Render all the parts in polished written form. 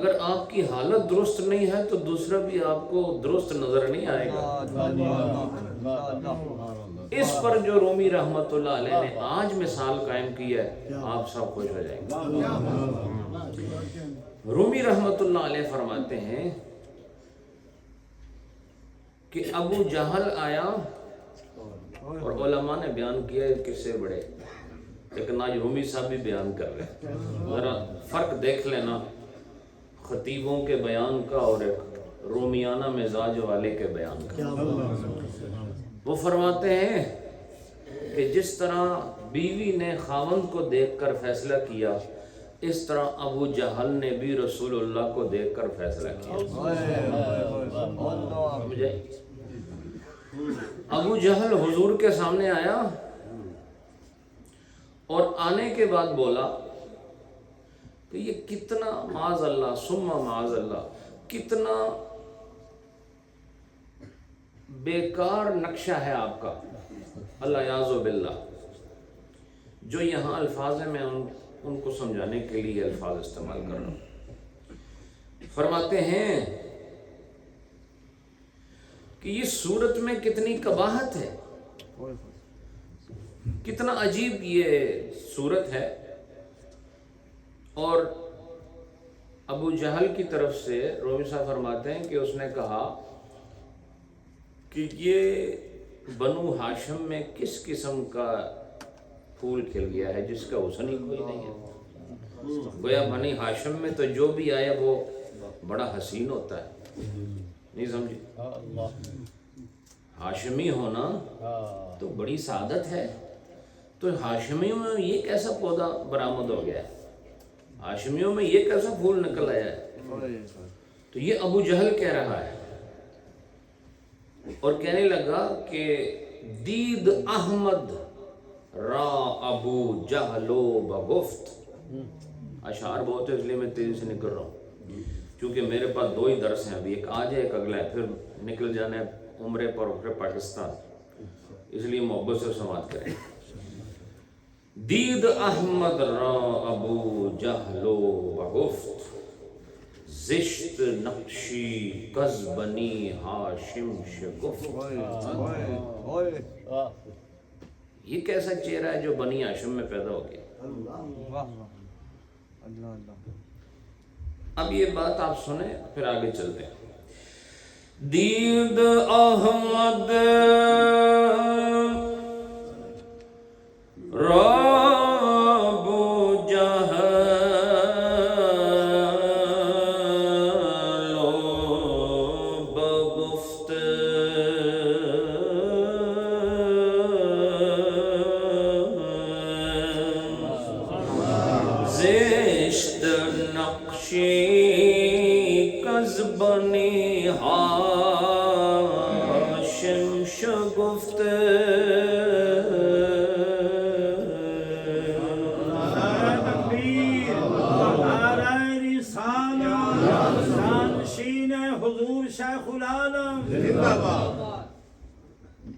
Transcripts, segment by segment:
اگر آپ کی حالت درست نہیں ہے تو دوسرا بھی آپ کو درست نظر نہیں آئے گا. اس پر جو رومی رحمت اللہ علیہ نے آج مثال قائم کی ہے آپ سب خوش ہو جائیں گے. رومی رحمت اللہ علیہ فرماتے ہیں کہ ابو جہل آیا اور علماء نے بیان کیا کس سے بڑے، لیکن آج رومی صاحب بھی بیان کر رہے ہیں. ذرا فرق دیکھ لینا خطیبوں کے بیان کا اور ایک رومیانہ مزاج والے کے بیان کا. وہ فرماتے ہیں کہ جس طرح بیوی نے خاوند کو دیکھ کر فیصلہ کیا، اس طرح ابو جہل نے بھی رسول اللہ کو دیکھ کر فیصلہ کیا. ابو جہل حضور کے سامنے آیا اور آنے کے بعد بولا کہ یہ کتنا معاذ اللہ ثم معاذ اللہ، کتنا بیکار نقشہ ہے آپ کا، اللہ یعوذ باللہ. جو یہاں الفاظ ہیں میں ان کو سمجھانے کے لیے الفاظ استعمال کر رہا ہوں. فرماتے ہیں کہ یہ صورت میں کتنی قباحت ہے، کتنا عجیب یہ صورت ہے. اور ابو جہل کی طرف سے رومی صاحب فرماتے ہیں کہ اس نے کہا کہ یہ بنو ہاشم میں کس قسم کا پھول کھل گیا ہے جس کا حسن ہی کوئی نہیں ہے. گویا بنی ہاشم میں تو جو بھی آیا وہ بڑا حسین ہوتا ہے. نہیں سمجھے؟ ہاشمی ہونا تو بڑی سعادت ہے. تو ہاشمیوں میں یہ کیسا پودا برآمد ہو گیا ہے، ہاشمیوں میں یہ کیسا پھول نکل آیا ہے. تو یہ ابو جہل کہہ رہا ہے اور کہنے لگا کہ دید احمد را ابو جہلو بگفت. اشعار بہت ہے اس لیے میں تیزی سے نکل رہا ہوں کیونکہ میرے پاس دو ہی درس ہیں ابھی، ایک آج ہے ایک اگلا ہے، پھر نکل جانا ہے عمرے پر اور پھر پاکستان، اس لیے محبت سے سماعت کریں. دید احمد را ابو جہلو بگفت، زشت نقشی کز بنی ہاشم شگفت. یہ کیسا چہرہ ہے جو بنی ہاشم میں پیدا ہو گیا. اب یہ بات آپ سنیں پھر آگے چلتے ہیں. دید احمد رابو جہلو بگفت، زشت نقشی کز بنی ہاشم شگفت.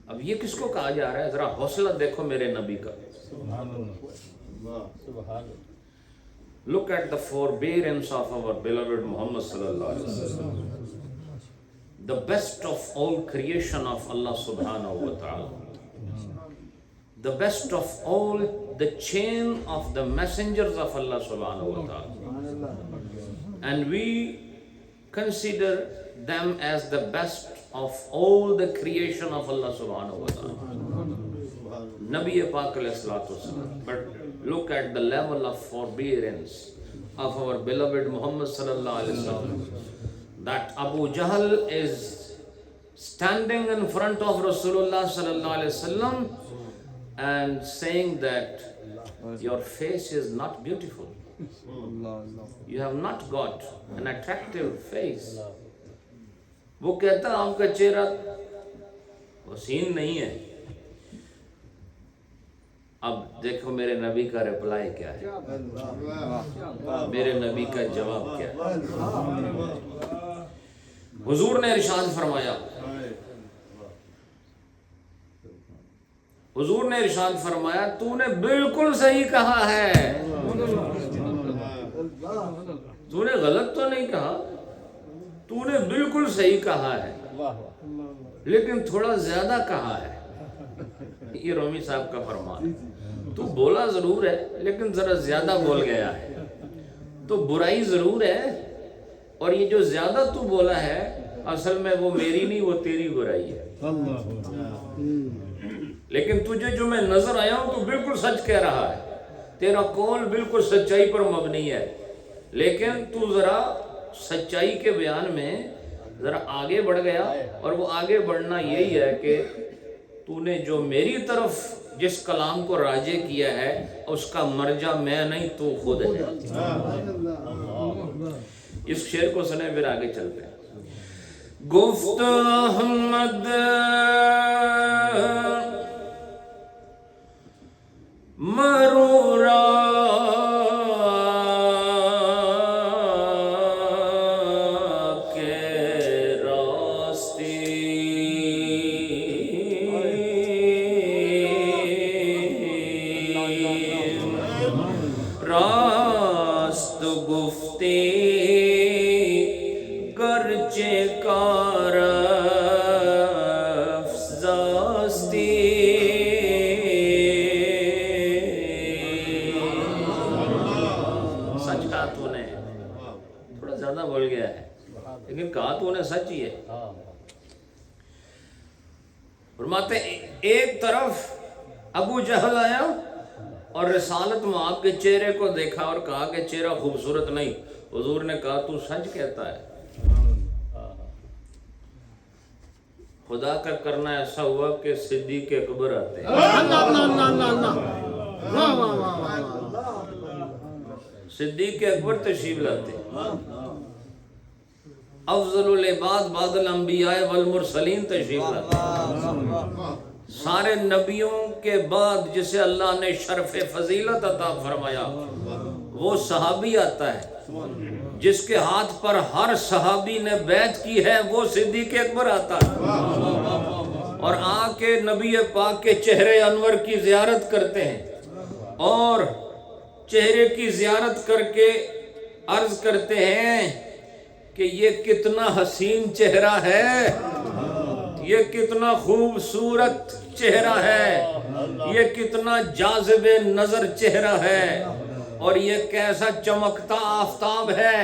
اب یہ کس کو کہا جا رہا ہے؟ ذرا حوصلہ دیکھو میرے نبی کا. Look at the forbearance of our beloved Muhammad sallallahu alaihi wasallam, the best of all creation of Allah subhanahu wa ta'ala, the best of all the chain of the messengers of Allah subhanahu wa ta'ala, and we consider them as the best of all the creation of Allah subhanahu wa ta'ala, Nabi Pak alayhi salatu wasalam. But look at the level of forbearance of our beloved Muhammad sallallahu alaihi wasallam, that Abu Jahl is standing in front of Rasulullah sallallahu alaihi wasallam and saying that your face is not beautiful, you have not got an attractive face. وہ کہتا آپ کا چہرہ حسین نہیں ہے. اب دیکھو میرے نبی کا ریپلائی کیا ہے، میرے نبی کا جواب کیا ہے. حضور نے ارشاد فرمایا، حضور نے ارشاد فرمایا تو نے بالکل صحیح کہا ہے. تو نے غلط تو نہیں کہا, تو نے بالکل صحیح کہا ہے, لیکن تھوڑا زیادہ کہا ہے. یہ رومی صاحب کا فرمان ہے. تو بولا ضرور ہے لیکن ذرا زیادہ بول گیا ہے. تو برائی ضرور ہے, اور یہ جو زیادہ تو بولا ہے اصل میں وہ میری نہیں, وہ تیری برائی ہے. لیکن تجھے جو میں نظر آیا ہوں تو بالکل سچ کہہ رہا ہے, تیرا قول بالکل سچائی پر مبنی ہے, لیکن تو ذرا سچائی کے بیان میں ذرا آگے بڑھ گیا. اور وہ آگے بڑھنا یہی ہے کہ تو نے جو میری طرف جس کلام کو راجع کیا ہے اس کا مرجع میں نہیں, تو خود ہے. اس شعر کو سنیں پھر آگے چلتے ہیں. گفت احمد مرورا کے راستے, راست گفتے گرچہ کار افزاستی. سچ کہا تو نے, تھوڑا زیادہ بول گیا ہے لیکن کہا تو نے سچ ہی ہے. فرماتے ایک طرف ابو جہل آیا اور رسالت مآب کے چہرے کو دیکھا اور کہا کہ چہرہ خوبصورت نہیں. حضور نے کہا تو سچ کہتا ہے, خدا کا کرنا ایسا ہوا کہ صدیق اکبر آتے ہیں. صدیق اکبر تشریف لاتے ہیں. افضل العباد بعد الانبیاء والمرسلین تشریف لاتے ہیں. سارے نبیوں کے بعد جسے اللہ نے شرف فضیلت عطا فرمایا وہ صحابی آتا ہے. جس کے ہاتھ پر ہر صحابی نے بیعت کی ہے وہ صدیق اکبر آتا ہے, اور آ کے نبی پاک کے چہرے انور کی زیارت کرتے ہیں اور چہرے کی زیارت کر کے عرض کرتے ہیں کہ یہ کتنا حسین چہرہ ہے, یہ کتنا خوبصورت چہرہ ہے, یہ کتنا جاذب نظر چہرہ ہے, اور یہ کیسا چمکتا آفتاب ہے,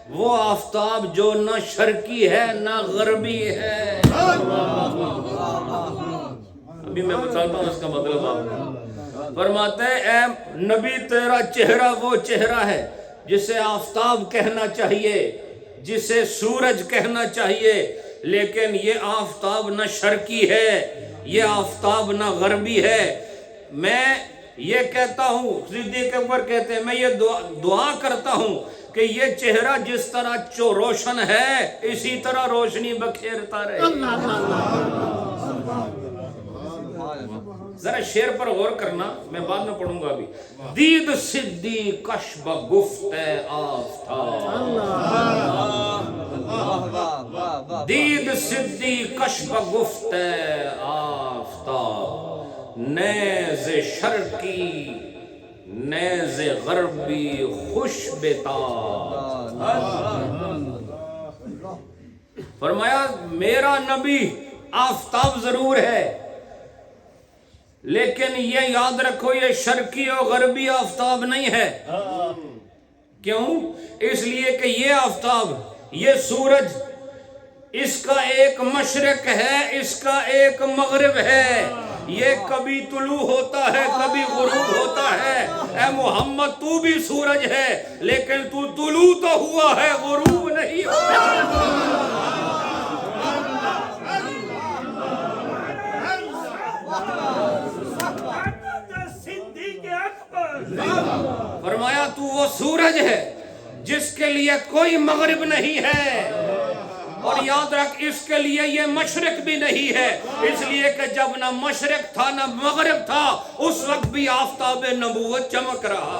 وہ آفتاب جو نہ شرقی ہے نہ غربی ہے. ابھی میں بتاتا ہوں اس کا مطلب آپ کو. فرماتے ہیں اے نبی تیرا چہرہ وہ چہرہ ہے جسے آفتاب کہنا چاہیے, جسے سورج کہنا چاہیے, لیکن یہ آفتاب نہ شرقی ہے, یہ آفتاب نہ غربی ہے. میں یہ کہتا ہوں, صدیق اکبر کہتے ہیں, میں یہ دعا کرتا ہوں کہ یہ چہرہ جس طرح روشن ہے اسی طرح روشنی بکھیرتا رہے. ذرا شعر پر غور کرنا, میں بعد میں پڑھوں گا ابھی. دید صدیق کشب گفت آفتاب, دید صدیق کشب گفت آفتاب, نیز شرقی نیز غربی خوش بتاب. فرمایا میرا نبی آفتاب ضرور ہے, لیکن یہ یاد رکھو یہ شرقی اور غربی آفتاب نہیں ہے. کیوں؟ اس لیے کہ یہ آفتاب, یہ سورج, اس کا ایک مشرق ہے, اس کا ایک مغرب ہے. یہ کبھی طلوع ہوتا ہے کبھی غروب ہوتا ہے. اے محمد تو بھی سورج ہے, لیکن تو طلوع تو ہوا ہے, غروب نہیں ہوا. فرمایا تو وہ سورج ہے جس کے لیے کوئی مغرب نہیں ہے, اور یاد رکھ اس کے لیے یہ مشرق بھی نہیں ہے, اس لیے کہ جب نہ مشرق تھا نہ مغرب تھا اس وقت بھی آفتاب نبوت چمک رہا.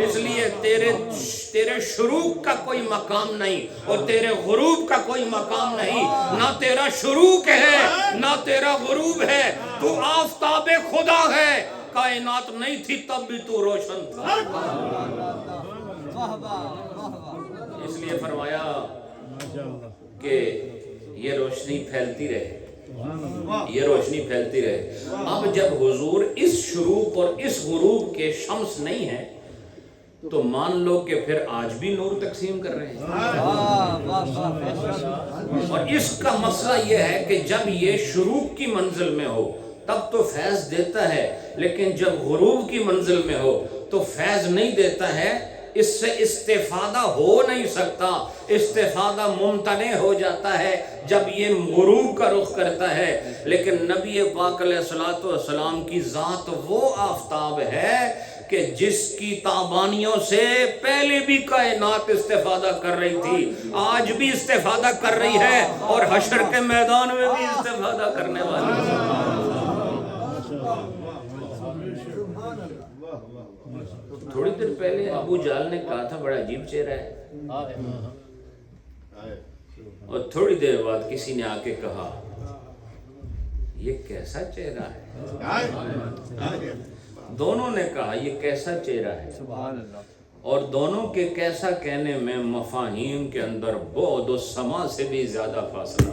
اس لیے تیرے شروق کا کوئی مقام نہیں اور تیرے غروب کا کوئی مقام نہیں. نہ تیرا شروق ہے نہ تیرا غروب ہے, تو آفتاب خدا ہے. کائنات نہیں تھی تب بھی تو روشن تھا. اس لیے فرمایا کہ یہ روشنی پھیلتی رہے، یہ روشنی پھیلتی رہے۔ اب جب حضور اس شروق اور اس غروب کے شمس نہیں ہیں تو مان لو کہ پھر آج بھی نور تقسیم کر رہے ہیں۔ اور اس کا مسئلہ یہ ہے کہ جب یہ شروق کی منزل میں ہو تب تو فیض دیتا ہے، لیکن جب غروب کی منزل میں ہو تو فیض نہیں دیتا ہے، اس سے استفادہ ہو نہیں سکتا، استفادہ ممتنع ہو جاتا ہے جب یہ غروب کا رخ کرتا ہے۔ لیکن نبی پاک علیہ السلام کی ذات وہ آفتاب ہے کہ جس کی تابانیوں سے پہلے بھی کائنات استفادہ کر رہی تھی، آج بھی استفادہ کر رہی ہے، اور حشر کے میدان میں بھی استفادہ کرنے والی ہے۔ تھوڑی دیر پہلے ابو جہل نے کہا تھا بڑا عجیب چہرہ ہے، اور تھوڑی دیر بعد کسی نے آ کے کہا یہ کیسا چہرہ ہے۔ دونوں نے کہا یہ کیسا چہرہ ہے، اور دونوں کے کیسا کہنے میں مفاہیم کے اندر بعد و سما سے بھی زیادہ فاصلہ۔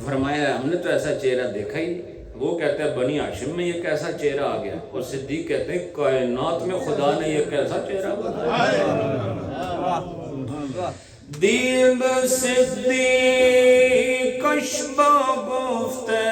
فرمایا ہم نے تو ایسا چہرہ دیکھا ہی نہیں۔ وہ کہتے ہیں بنی ہاشم میں یہ کیسا چہرہ آ گیا، اور صدیق کہتے ہیں کائنات میں خدا نے یہ کیسا چہرہ بنایا۔ دید صدیق کشبہ گفتے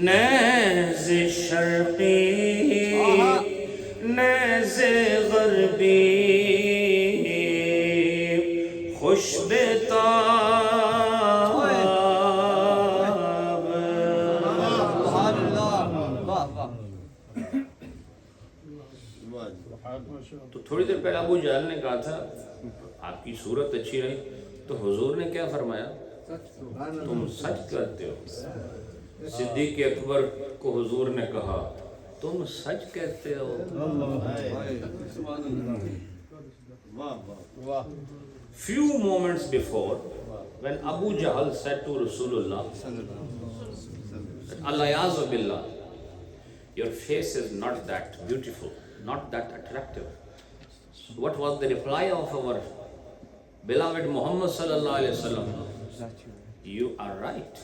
نیز شرقی نیز غربی خوش بتاب۔ تو تھوڑی دیر پہلے ابو جہل نے کہا تھا آپ کی صورت اچھی نہیں، تو حضور نے کیا فرمایا؟ تم سچ کرتے ہو۔ صدیق اکبر کو حضور نے کہا تم سچ کہتے ہو۔ Few moments before, when Abu Jahl said to Rasulullah, Al-Ayazu Billah, your face is not that beautiful, not that attractive. What was the reply of our beloved Muhammad sallallahu alaihi wasallam? You are right.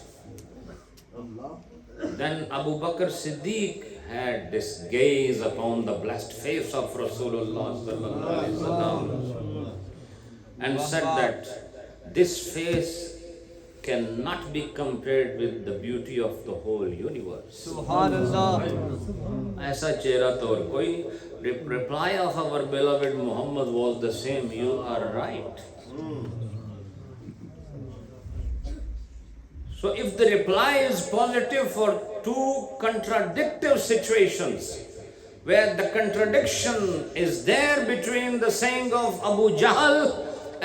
Then Abu Bakr Siddiq had this gaze upon the blessed face of Rasulullah sallallahu alaihi wasallam and said that this face cannot be compared with the beauty of the whole universe. Subhanallah. ایسا چہرہ تو اور کوئی۔ Reply of our beloved Muhammad was the same. You are right. So if the reply is positive for two contradictive situations, where the contradiction is there between the saying of Abu Jahl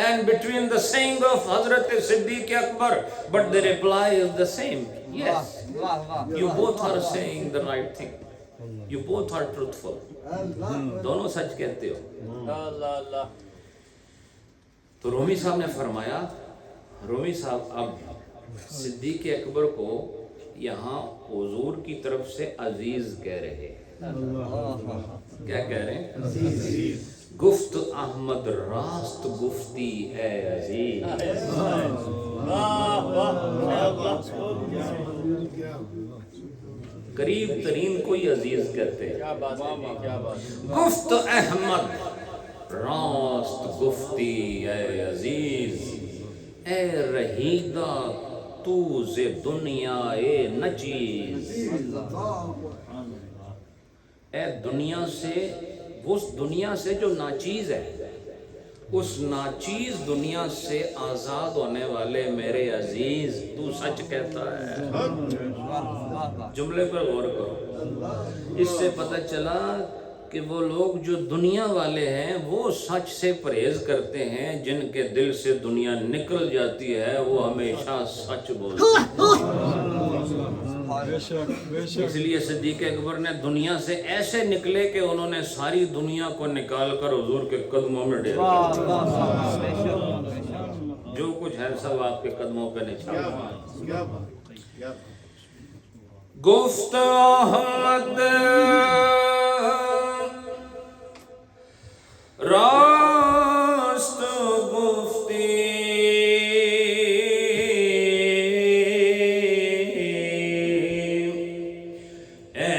and between the saying of Hazrat Siddiq Akbar, but the reply is the same. Yes, you both are saying the right thing. You both are truthful. دونوں سچ کہتے ہو۔ تو رومی صاحب نے فرمایا، رومی صاحب اب صدیق اکبر کو یہاں حضور کی طرف سے عزیز کہہ رہے ہیں۔ کیا کہہ رہے ہیں؟ گفت احمد راست گفتی اے عزیز۔ قریب ترین کوئی عزیز کہتے ہیں۔ گفت احمد راست گفتی اے عزیز، اے رہیدہ تو ز دنیا اے نچیز۔ اے دنیا سے، اس دنیا سے جو ناچیز ہے، اس ناچیز دنیا سے آزاد ہونے والے میرے عزیز، تو سچ کہتا ہے۔ جملے پر غور کرو، اس سے پتہ چلا کہ وہ لوگ جو دنیا والے ہیں وہ سچ سے پرہیز کرتے ہیں، جن کے دل سے دنیا نکل جاتی ہے وہ ہمیشہ سچ بولتے ہیں۔ اس لیے صدیق اکبر نے دنیا سے ایسے نکلے کہ انہوں نے ساری دنیا کو نکال کر حضور کے قدموں میں ڈال دیا۔ جو کچھ ہے سب آپ کے قدموں پہ نچھاورا۔ گفت احمد راست گفتی اے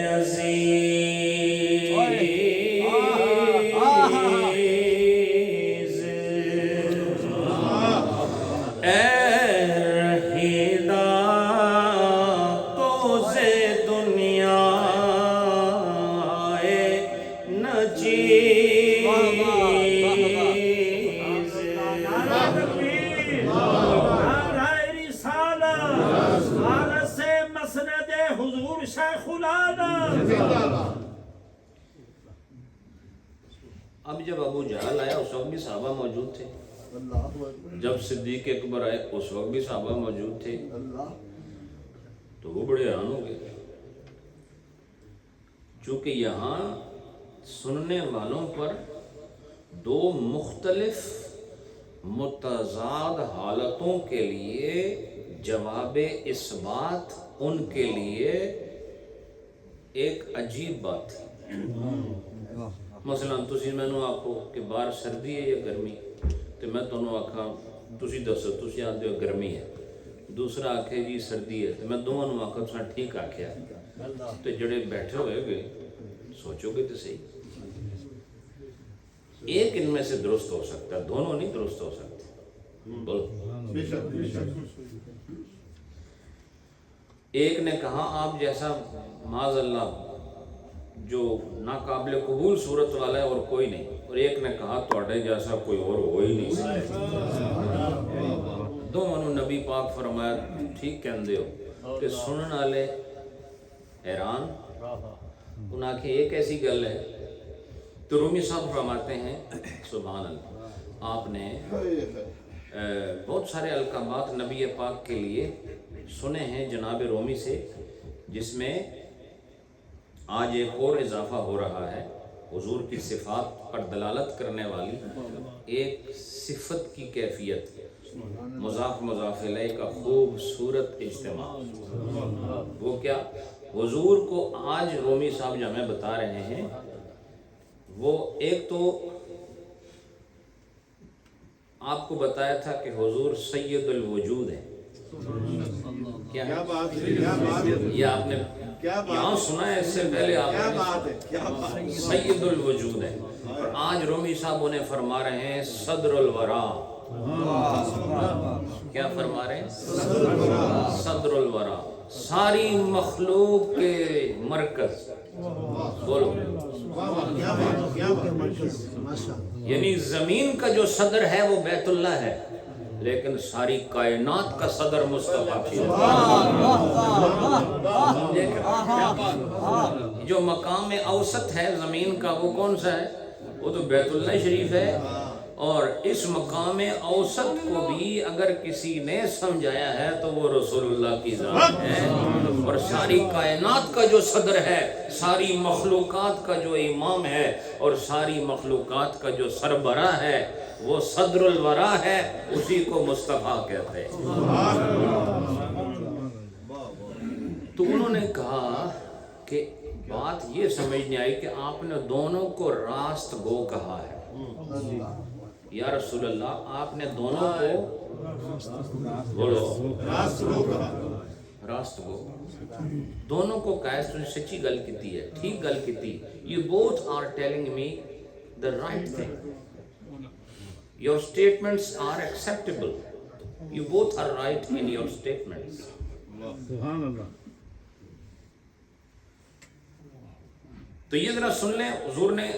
عزیز اے رہیدہ تو سے دنیا حضور شیخ العالم۔ اب جب ابو جہل آیا اس وقت بھی صحابہ موجود تھے، جب صدیق اکبر آئے اس وقت بھی صحابہ موجود تھے، تو وہ بڑے حیران ہو گئے، چونکہ یہاں سننے والوں پر دو مختلف متضاد حالتوں کے لیے جواب اثبات ان کے لیے ایک عجیب بات تھی۔ مثلا تسی مینوں آکھو کہ باہر سردی ہے یا گرمی، تو میں تمہیں آکھاں تسی دسو، تسی آندے ہو گرمی ہے، دوسرا آکھے جی سردی ہے، تو میں دونوں آکھاں تساں ٹھیک آکھیا، تو جڑے بیٹھے ہوئے گے سوچو گے تو صحیح، ایک ان میں سے درست ہو سکتا ہے، دونوں نہیں درست ہو سکتے۔ بولو۔ ایک نے کہا آپ جیسا معاذ اللہ جو ناقابل قبول صورت والا ہے اور کوئی نہیں، اور ایک نے کہا تواڈے جیسا کوئی اور ہو ہی نہیں سکتا۔ دونوں نبی پاک فرمایا ٹھیک کہندے ہو، کہ سنن والے حیران، انہاں کہ ایک ایسی گل ہے، تو رومی صاحب فرماتے ہیں سبحان اللہ، آپ نے بہت سارے القابات نبی پاک کے لیے سنے ہیں جناب رومی سے، جس میں آج ایک اور اضافہ ہو رہا ہے، حضور کی صفات پر دلالت کرنے والی ایک صفت کی کیفیت، مضاف مضاف الیہ کا خوبصورت اجتماع۔ وہ کیا؟ حضور کو آج رومی صاحب جو ہمیں بتا رہے ہیں، وہ ایک تو آپ کو بتایا تھا کہ حضور سید الوجود ہے، کیا ہے؟ یہ آپ نے یہاں سنا ہے، اس سے پہلے آپ نے سید الوجود ہے، اور آج رومی صاحب انہیں فرما رہے ہیں صدر الورا۔ کیا فرما رہے ہیں؟ صدر الورا، ساری مخلوق کے مرکز۔ بولو، یعنی زمین کا جو صدر ہے وہ بیت اللہ ہے، لیکن ساری کائنات کا صدر مصطفیٰ کی جو مقام اوسط ہے زمین کا، وہ کون سا ہے؟ وہ تو بیت اللہ شریف ہے، اور اس مقام اوسط کو بھی اگر کسی نے سمجھایا ہے تو وہ رسول اللہ کی ذات ہے، اور ساری کائنات کا جو صدر ہے، ساری مخلوقات کا جو امام ہے، اور ساری مخلوقات کا جو سربراہ ہے، وہ صدر الورا ہے، اسی کو مصطفیٰ کہتے ہیں۔ تو انہوں نے کہا کہ بات یہ سمجھ نہیں آئی کہ آپ نے دونوں کو راست گو کہا ہے۔ یا رسول اللہ، آپ نے دونوں کو بولو راست گو، دونوں کو کہا، تو سچی گل کیتی ہے، ٹھیک گل کیتی، you both are telling me the right thing, your statements are acceptable, you both are right in your statements۔ سبحان اللہ۔ تو یہ ذرا سن لیں، حضور نے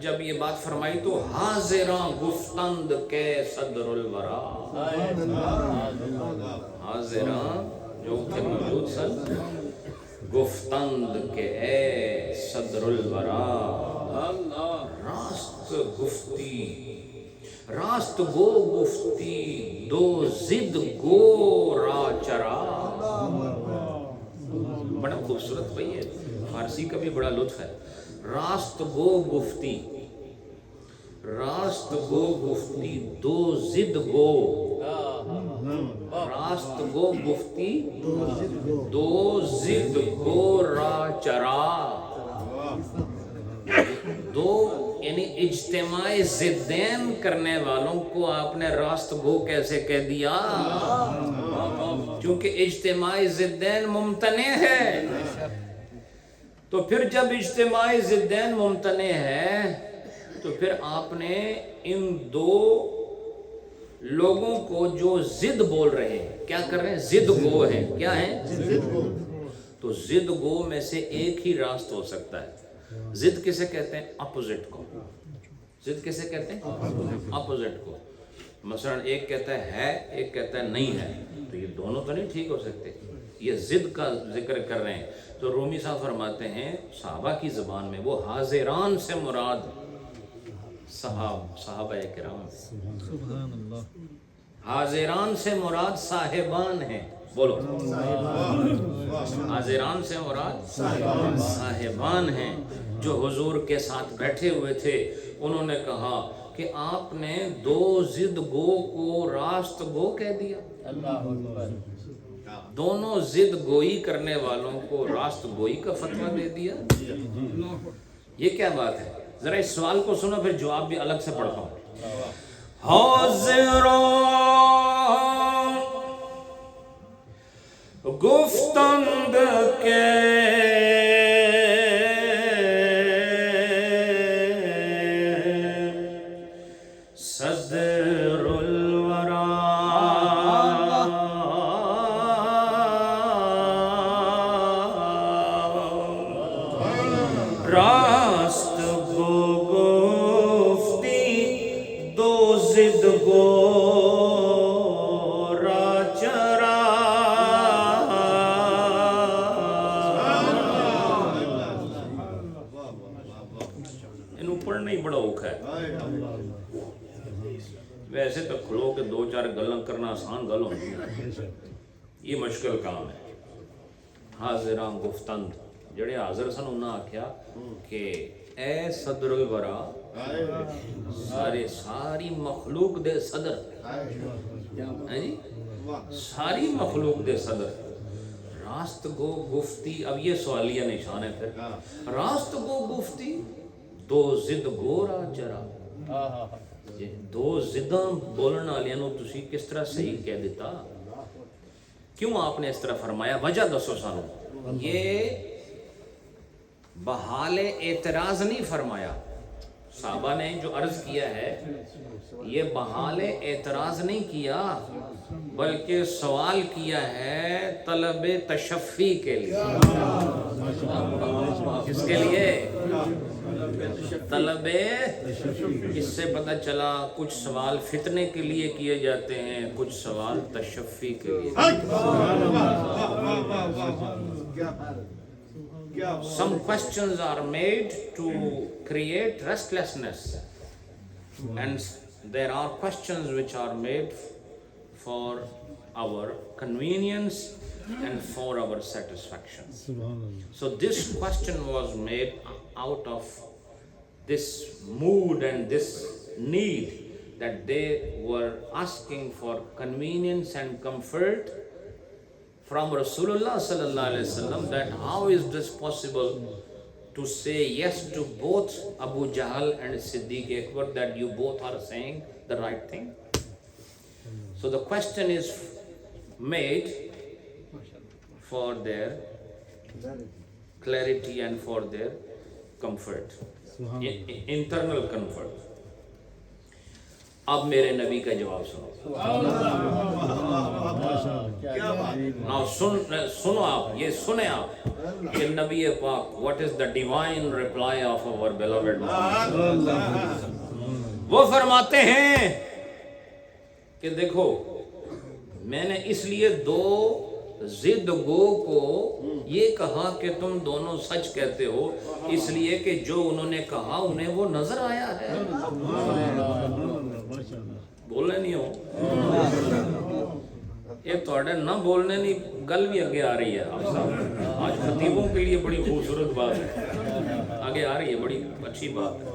جب یہ بات فرمائی تو حاضراں گفتند کے صدر الورا، حاضراں جو تھے موجود سن، گفتند کے اے صدر الورا، راست گفتی، راست گو گفتی، دو زد گو را چرا۔ بڑا خوبصورت بھائی ہے، فارسی کا بھی بڑا لطف ہے. راست گو گفتی، راست گو گفتی دو ضد گو، راست گو گفتی دو ضد گو را چرا. دو یعنی اجتماع ضدین کرنے والوں کو آپ نے راست گو کیسے کہہ دیا؟ کیونکہ اجتماع ضدین ممتنع ہے. تو پھر جب اجتماع ضدین ممتنع ہے تو پھر آپ نے ان دو لوگوں کو جو ضد بول رہے ہیں کیا کر رہے ہیں؟ ضد گو ہیں. کیا ہیں؟ تو ضد گو میں سے ایک ہی راست ہو سکتا ہے. ضد کسے کہتے ہیں؟ اپوزٹ کو. ضد کسے کہتے ہیں؟ اپوزٹ کو. مثلا ایک کہتا ہے ایک کہتا ہے نہیں ہے، تو یہ دونوں تو نہیں ٹھیک ہو سکتے. یہ ضد کا ذکر کر رہے ہیں. تو رومی صاحب فرماتے ہیں صحابہ کی زبان میں وہ حاضران سے مراد صحابہ کرام، حاضران سے مراد صاحبان ہیں. بولو حاضران سے مراد صاحبان ہیں جو حضور کے ساتھ بیٹھے ہوئے تھے. انہوں نے کہا کہ آپ نے دو ضد گو کو راست گو کہہ دیا. دونوں ضد گوئی کرنے والوں کو راست گوئی کا فتویٰ دے دیا. یہ کیا بات ہے؟ ذرا اس سوال کو سنو پھر جواب بھی الگ سے پڑھتا ہوں. حاضران گفتند کے صدر الورا راست گو گفتی دو ضد گو را چرا. انہوں پڑھنا ہی بڑا اوکھا ہے. ویسے تو کھلو کے دو چار گلاں کرنا آسان گل ہوتی ہے، یہ مشکل کام ہے. حاضران گفتند جڑے حاضر سن انہاں آکھیا کہ اے صدر الورا، ساری مخلوق دے صدر، ساری مخلوق دے صدر. راست گو گفتی، اب یہ سوالیہ نشان ہے پھر. راست گو گفتی دو ضد گو را چرا. دو ضداں بولن والیاں نو تسی کس طرح صحیح کہہ دیتا؟ کیوں آپ نے اس طرح فرمایا؟ وجہ دسو سانو. یہ بحال اعتراض نہیں فرمایا. صحابہ نے جو عرض کیا ہے یہ بحال اعتراض نہیں کیا، بلکہ سوال کیا ہے طلب تشفی کے لیے. کس کے لیے؟ طلب. اس سے پتہ چلا کچھ سوال فتنے کے لیے کیے جاتے ہیں، کچھ سوال تشفی کے لیے. Some questions are made to create restlessness, and there are questions which are made for our convenience and for our satisfaction. So this question was made out of this mood and this need that they were asking for convenience and comfort from Rasulullah sallallahu alaihi wasallam, that how is this possible to say yes to both Abu Jahl and Siddiq Akbar, that you both are saying the right thing. So the question is made for their clarity and for their comfort, internal comfort. اب میرے نبی کا جواب سنو. سنو آپ، یہ سنیں آپ کہ نبی پاک what is the divine reply of our beloved Muhammad. وہ فرماتے ہیں کہ دیکھو میں نے اس لیے دو ضد گو کو یہ کہا کہ تم دونوں سچ کہتے ہو، اس لیے کہ جو انہوں نے کہا انہیں وہ نظر آیا ہے. بولے نہیں ہو. یہ تھوڑے نہ بولنے نہیں گل بھی آگے آ رہی ہے آپ صاحب، آج خطیبوں کے لیے بڑی خوبصورت بات ہے، آگے آ رہی ہے، بڑی اچھی بات ہے۔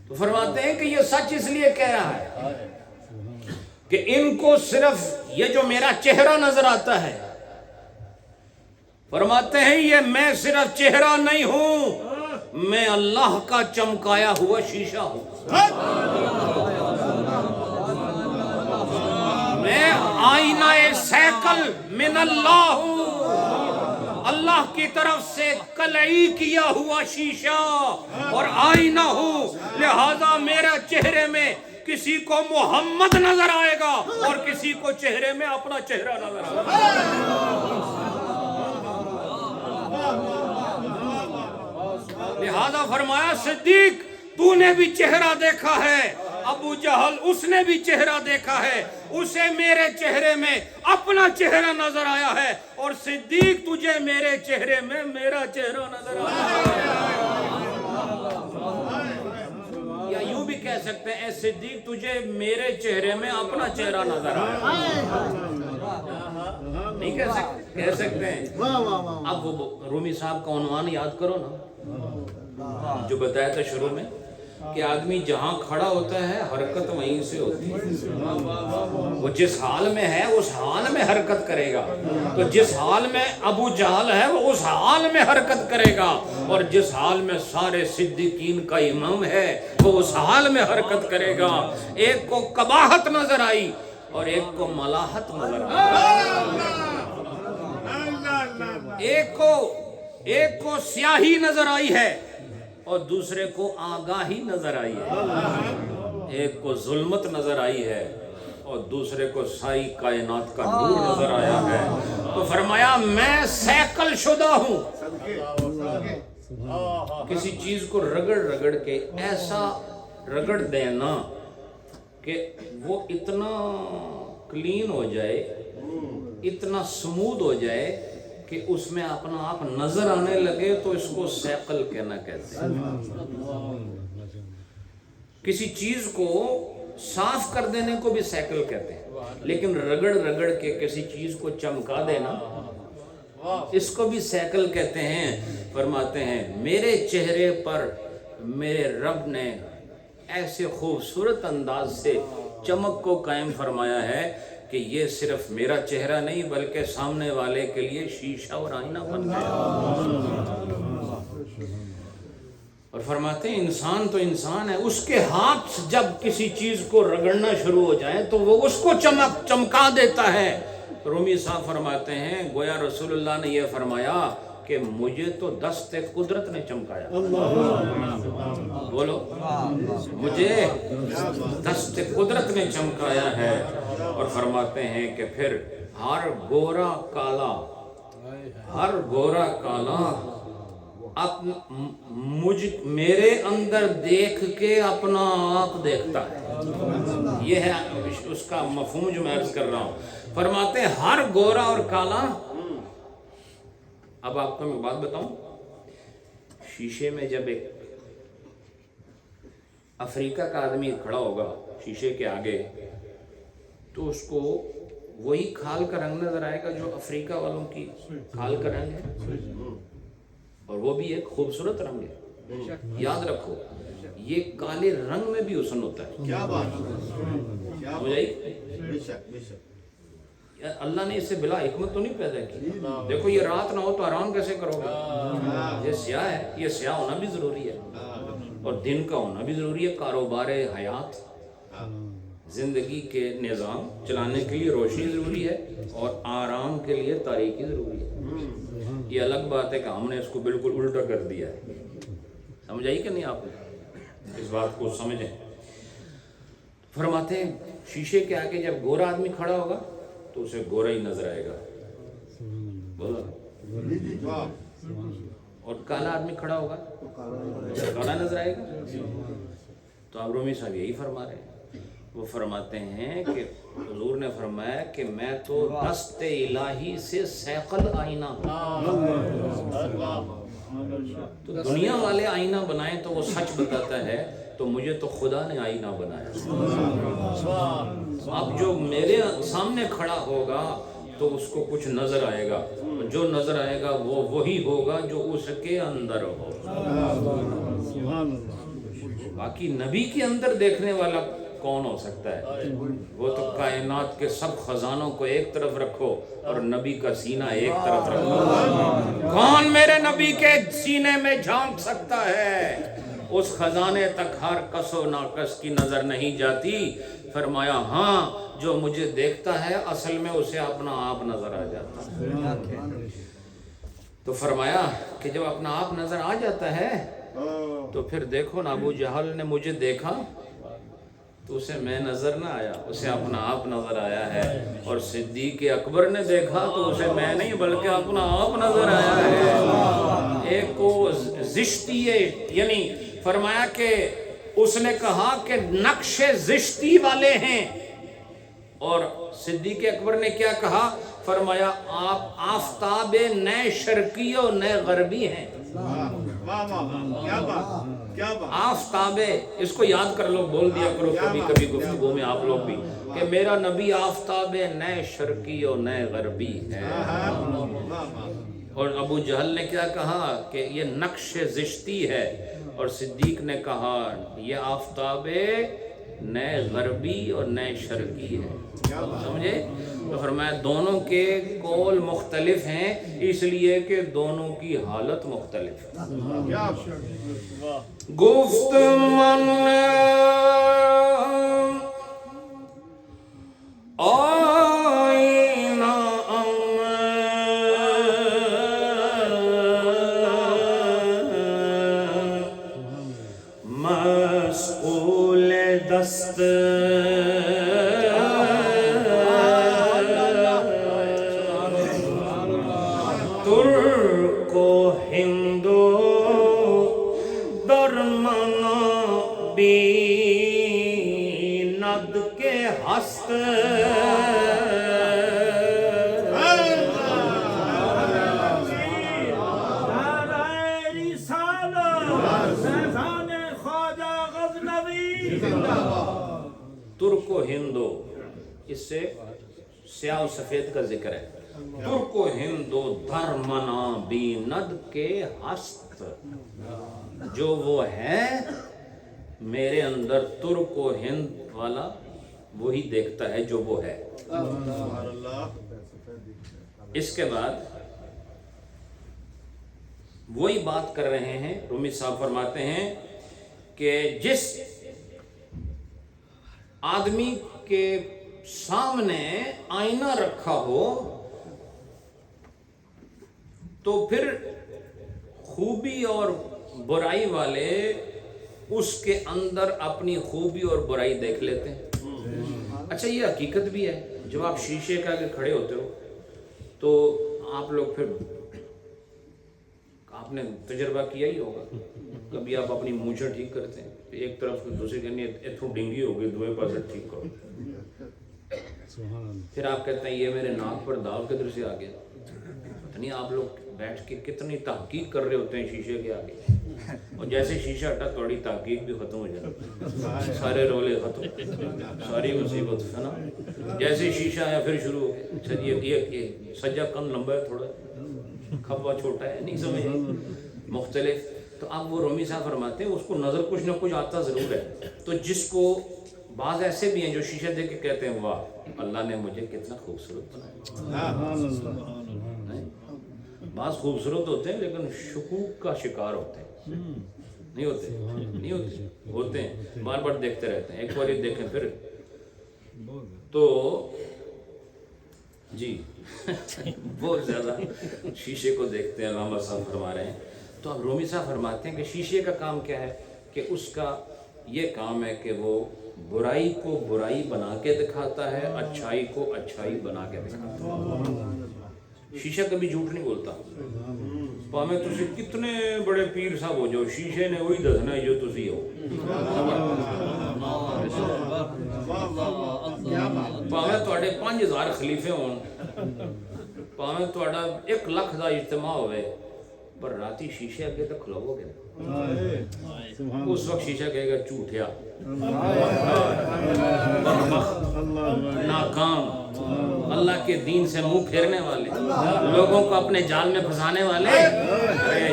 تو فرماتے ہیں کہ یہ سچ اس لیے کہہ رہا ہے کہ ان کو صرف یہ جو میرا چہرہ نظر آتا ہے، فرماتے ہیں یہ میں صرف چہرہ نہیں ہوں، میں اللہ کا چمکایا ہوا شیشہ ہوں، میں آئینہ سیکل من اللہ ہوں، اللہ کی طرف سے کلئی کیا ہوا شیشہ اور آئینہ ہوں، لہذا میرے چہرے میں کسی کو محمد نظر آئے گا اور کسی کو چہرے میں اپنا چہرہ نظر آئے گا۔ لہذا فرمایا صدیق تو نے بھی چہرہ دیکھا ہے، ابو جہل اس نے بھی چہرہ دیکھا ہے، اسے میرے چہرے میں اپنا چہرہ نظر آیا ہے، اور صدیق تجھے میرے چہرے میں میرا چہرہ نظر آیا ہے۔ یا یوں بھی کہہ سکتے ہیں اے صدیق تجھے میرے چہرے میں اپنا چہرہ نظر آیا ہے، نہیں کہہ سکتے ہیں۔ اب وہ رومی صاحب کا عنوان یاد کرو نا جو بتایا تھا شروع میں کہ آدمی جہاں کھڑا ہوتا ہے حرکت وہیں سے ہوتی ہے، وہ جس حال میں ہے اس حال میں حرکت کرے گا، تو جس حال میں ابو جہل ہے وہ اس حال میں حرکت کرے گا، اور جس حال میں سارے صدیقین کا امام ہے وہ اس حال میں حرکت کرے گا۔ ایک کو قباحت نظر آئی اور ایک کو ملاحت نظر آئی، ایک کو سیاہی نظر آئی ہے اور دوسرے کو آگاہی نظر آئی ہے، ایک کو ظلمت نظر آئی ہے اور دوسرے کو ساری کائنات کا نور نظر آیا ہے۔ تو فرمایا میں سیکل شدہ ہوں، کسی چیز کو رگڑ رگڑ کے ایسا رگڑ دینا کہ وہ اتنا کلین ہو جائے، اتنا سمودھ ہو جائے کہ اس میں اپنا آپ نظر آنے لگے، تو اس کو سیکل کہنا کہتے ہیں۔ کسی چیز کو صاف کر دینے کو بھی سیکل کہتے ہیں، لیکن رگڑ رگڑ کے کسی چیز کو چمکا دینا اس کو بھی سیکل کہتے ہیں۔ فرماتے ہیں میرے چہرے پر میرے رب نے ایسے خوبصورت انداز سے چمک کو قائم فرمایا ہے کہ یہ صرف میرا چہرہ نہیں بلکہ سامنے والے کے لیے شیشہ اور آئینہ بن گیا۔ اور فرماتے ہیں انسان تو انسان ہے، اس کے ہاتھ جب کسی چیز کو رگڑنا شروع ہو جائے تو وہ اس کو چمکا دیتا ہے۔ رومی صاحب فرماتے ہیں گویا رسول اللہ نے یہ فرمایا کہ مجھے تو دست قدرت نے چمکایا، بولو مجھے دست قدرت نے چمکایا ہے۔ اور فرماتے ہیں کہ پھر ہر گورا کالا میرے اندر دیکھ کے اپنا آپ دیکھتا ہے، یہ ہے اس کا مفہوم جو میں عرض کر رہا ہوں۔ فرماتے ہیں ہر گورا اور کالا، اب آپ کو میں بات بتاؤں، شیشے میں جب ایک افریقہ کا آدمی کھڑا ہوگا شیشے کے آگے تو اس کو وہی کھال کا رنگ نظر آئے گا جو افریقہ والوں کی کھال کا رنگ ہے، اور وہ بھی ایک خوبصورت رنگ ہے۔ یاد رکھو یہ کالے رنگ میں بھی حسن ہوتا ہے۔ کیا بات ہے، اللہ نے اسے بلا حکمت تو نہیں پیدا کی۔ دیکھو یہ رات نہ ہو تو آرام کیسے کرو گے؟ یہ سیاہ ہے، یہ سیاہ ہونا بھی ضروری ہے اور دن کا ہونا بھی ضروری ہے۔ کاروبار حیات، زندگی کے نظام چلانے کے لیے روشنی ضروری ہے اور آرام کے لیے تاریکی ضروری ہے۔ یہ الگ بات ہے کہ ہم نے اس کو بالکل الٹا کر دیا ہے۔ سمجھ آئی کہ نہیں آپ نے؟ اس بات کو سمجھیں۔ فرماتے ہیں شیشے کے آگے جب گورا آدمی کھڑا ہوگا تو اسے گورا ہی نظر آئے گا، بولا، اور کالا آدمی کھڑا ہوگا اسے کالا نظر آئے گا۔ تو آپ رومی صاحب یہی فرما رہے ہیں، وہ فرماتے ہیں کہ حضور نے فرمایا کہ میں تو دست الہی سے سیقل آئینہ ہوں، تو دنیا والے آئینہ بنائیں تو وہ سچ بتاتا ہے، تو مجھے تو خدا نے آئینہ بنایا۔ اب جو میرے سامنے کھڑا ہوگا تو اس کو کچھ نظر آئے گا، جو نظر آئے گا وہ وہی ہوگا جو اس کے اندر ہو۔ سبحان اللہ۔ باقی نبی کے اندر دیکھنے والا کون ہو سکتا ہے؟ وہ تو کائنات کے سب خزانوں کو ایک طرف رکھو اور نبی کا سینہ ایک طرف رکھو۔ کون میرے نبی کے سینے میں جھانک سکتا ہے؟ اس خزانے تک ہر کس و ناقص کی نظر نہیں جاتی۔ فرمایا ہاں جو مجھے دیکھتا ہے اصل میں اسے اپنا آپ نظر آ جاتا ہے۔ تو فرمایا کہ جب اپنا آپ نظر آ جاتا ہے تو پھر دیکھو نا، ابو جہل نے مجھے دیکھا تو اسے میں نظر نہ آیا، اسے اپنا آپ نظر آیا ہے، اور صدیق اکبر نے دیکھا تو اسے میں نہیں بلکہ اپنا آپ نظر آیا ہے۔ ایک کو زشتی ہے، یعنی فرمایا کہ اس نے کہا کہ نقش زشتی والے ہیں، اور صدیق اکبر نے کیا کہا؟ فرمایا آپ آفتاب نئے شرقی و نئے غربی ہیں۔ آفتاب، اس کو یاد کر لو، بول دیا کرو کبھی کبھی گفتگو میں آپ لوگ بھی، کہ میرا نبی آفتاب نئے شرقی و نئے غربی ہے۔ اور ابو جہل نے کیا کہا کہ یہ نقش زشتی ہے، اور صدیق نے کہا یہ آفتاب نئے غربی اور نئے شرقی ہے۔ سمجھے؟ تو فرمایا دونوں کے قول مختلف ہیں، اس لیے کہ دونوں کی حالت مختلف ہے۔ گفت من آئینہ مسئول دست ترک و ہندو درمنا بیند کے ہست ترک و ہندو، اس سے سیاہ و سفید کا ذکر ہے۔ ترک و ہندو دھرمنا بیند کے ہست، جو وہ ہے میرے اندر ترک و ہند والا وہی دیکھتا ہے جو وہ ہے۔ اس کے بعد وہی بات کر رہے ہیں، رومی صاحب فرماتے ہیں کہ جس آدمی کے سامنے آئینہ رکھا ہو تو پھر خوبی اور برائی والے اس کے اندر اپنی خوبی اور برائی دیکھ لیتے ہیں۔ اچھا یہ حقیقت بھی ہے، جب آپ شیشے کے آگے کھڑے ہوتے ہو تو آپ لوگ پھر آپ نے تجربہ کیا ہی ہوگا، کبھی آپ اپنی مونچھیں ٹھیک کرتے ہیں، ایک طرف دوسری کہنی اتھوں ڈنگی ہو گئی، دوئے پاسے ٹھیک کرو، پھر آپ کہتے ہیں یہ میرے ناک پر داغ کدھر سے آ گیا۔ نہیں، آپ لوگ بیٹھ کے کتنی تحقیق کر رہے ہوتے ہیں شیشے کے آگے، اور جیسے شیشہ ہٹا تھوڑی تحقیق بھی ختم ہو جاتی، سارے رولے ختم، ساری مصیبت ہے نا۔ جیسے شیشہ آیا پھر شروع ہو گیا، یہ سجا کن لمبا ہے، تھوڑا کھپا چھوٹا ہے، نہیں سمجھے، مختلف۔ تو اب وہ رومی صاحب فرماتے ہیں اس کو نظر کچھ نہ کچھ آتا ضرور ہے، تو جس کو بعض ایسے بھی ہیں جو شیشہ دیکھ کے کہتے ہیں واہ اللہ نے مجھے کتنا خوبصورت بنایا۔ بعض خوبصورت ہوتے ہیں لیکن شکوک کا شکار ہوتے ہیں، نہیں ہوتے، نہیں ہوتے، ہوتے ہیں، بار بار دیکھتے رہتے ہیں، ایک بار یہ دیکھیں پھر تو جی بہت زیادہ شیشے کو دیکھتے ہیں۔ علامہ صاحب فرما رہے ہیں، تو اب رومی صاحب فرماتے ہیں کہ شیشے کا کام کیا ہے کہ اس کا یہ کام ہے کہ وہ برائی کو برائی بنا کے دکھاتا ہے، اچھائی کو اچھائی بنا کے دکھاتا ہے۔ شیشہ کبھی جھوٹ نہیں بولتا، پاویں تسی کتنے بڑے پیر صاحب ہو جاؤ، شیشے نے وہی دسنا ہے جو تسی ہو۔ پاویں تواڈے 5000 خلیفے ہون، پاویں تواڈا 1 لاکھ دا اجتماع ہوئے، پر راتی شیشے اگے تک کھلو گے سبحان اس وقت شیشہ کہے گا جھوٹیا، ناکام، اللہ کے دین سے منہ پھیرنے والے، لوگوں کو اپنے جال میں پھنسانے والے۔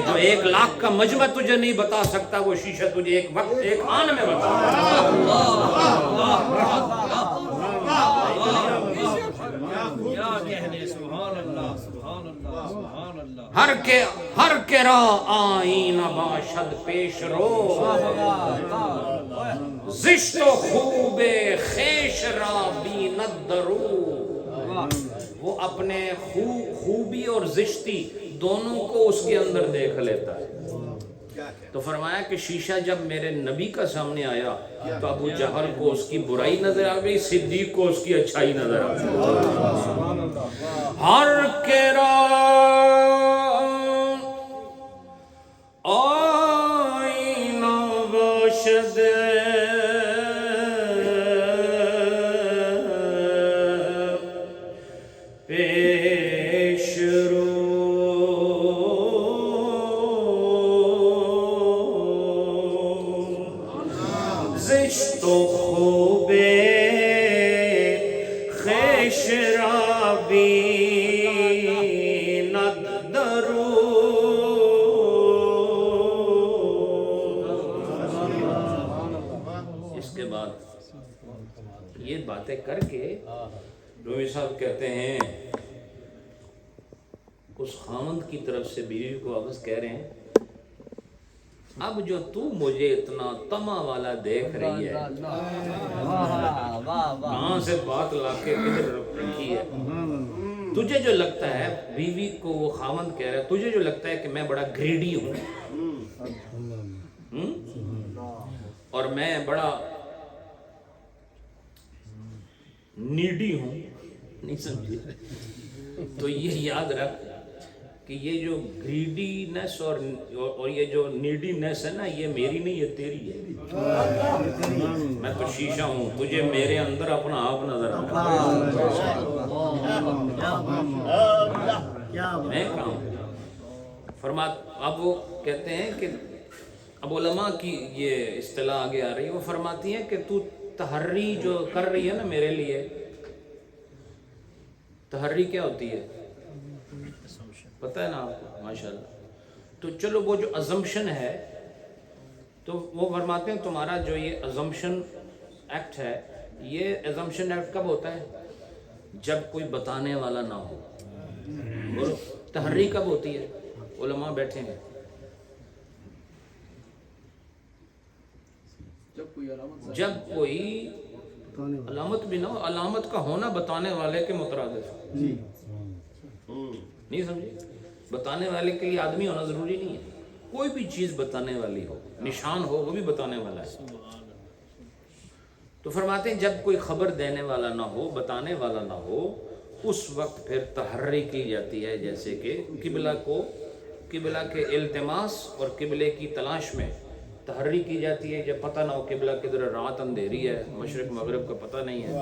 جو 1,00,000 کا مجمع تجھے نہیں بتا سکتا وہ شیشہ تجھے ایک وقت ایک آن میں بتا۔ ہر کے راہ آئین باشد پیش رو، زشت و خوب خیش را بیند درو۔ وہ اپنے خوبی اور زشتی دونوں کو اس کے اندر دیکھ لیتا ہے۔ تو فرمایا کہ شیشہ جب میرے نبی کا سامنے آیا تو ابو جہل کو اس کی برائی نظر آ گئی، صدیق کو اس کی اچھائی نظر آ گئی۔ ہر کے آئین باشد پیش رو، زشت و خوب خیش را بیند درو۔ اس کے بعد یہ باتیں کر کے رومی صاحب کہتے ہیں اس خامند کی طرف سے بیوی کو واپس کہہ رہے ہیں اب جو تو مجھے اتنا طمع والا دیکھ رہی ہے، کہاں سے بات لا کے ادھر رکھی ہے؟ تجھے جو لگتا ہے، بیوی کو وہ خامند کہہ رہا ہے، تجھے جو لگتا ہے کہ میں بڑا گریڈی ہوں اور میں بڑا نیڈی ہوں، نہیں سمجھے؟ تو یہ یاد رکھ کہ یہ جو گریڈینس اور یہ جو نیڈینس ہے نا، یہ میری نہیں، یہ تیری ہے۔ میں تو شیشہ ہوں، تجھے میرے اندر اپنا آپ نظر آتا ہے، میں کہاں ہوں؟ اب وہ کہتے ہیں کہ اب علماء کی یہ اصطلاح آگے آ رہی ہے، وہ فرماتی ہیں کہ تو تحری جو کر رہی ہے نا میرے لیے، تحری کیا ہوتی ہے پتہ ہے نا آپ کو؟ ماشاءاللہ۔ تو چلو وہ جو ازمپشن ہے، تو وہ فرماتے ہیں تمہارا جو یہ ازمپشن ایکٹ ہے، یہ ازمپشن ایکٹ کب ہوتا ہے؟ جب کوئی بتانے والا نہ ہو۔ بولو تحری کب ہوتی ہے؟ علماء بیٹھے ہیں، جب کوئی علامت بھی نہ ہو، علامت کا ہونا بتانے والے کے مترادف، نہیں سمجھے؟ بتانے والے کے لیے آدمی ہونا ضروری نہیں ہے، کوئی بھی چیز بتانے والی ہو، نشان ہو، وہ بھی بتانے والا ہے۔ تو فرماتے ہیں جب کوئی خبر دینے والا نہ ہو، بتانے والا نہ ہو، اس وقت پھر تحری کی جاتی ہے، جیسے کہ قبلہ کے التماس اور قبلے کی تلاش میں تحری کی جاتی ہے، جب پتہ نہ ہو قبلہ کدھر، رات اندھیری ہے، مشرق مغرب کا پتہ نہیں ہے،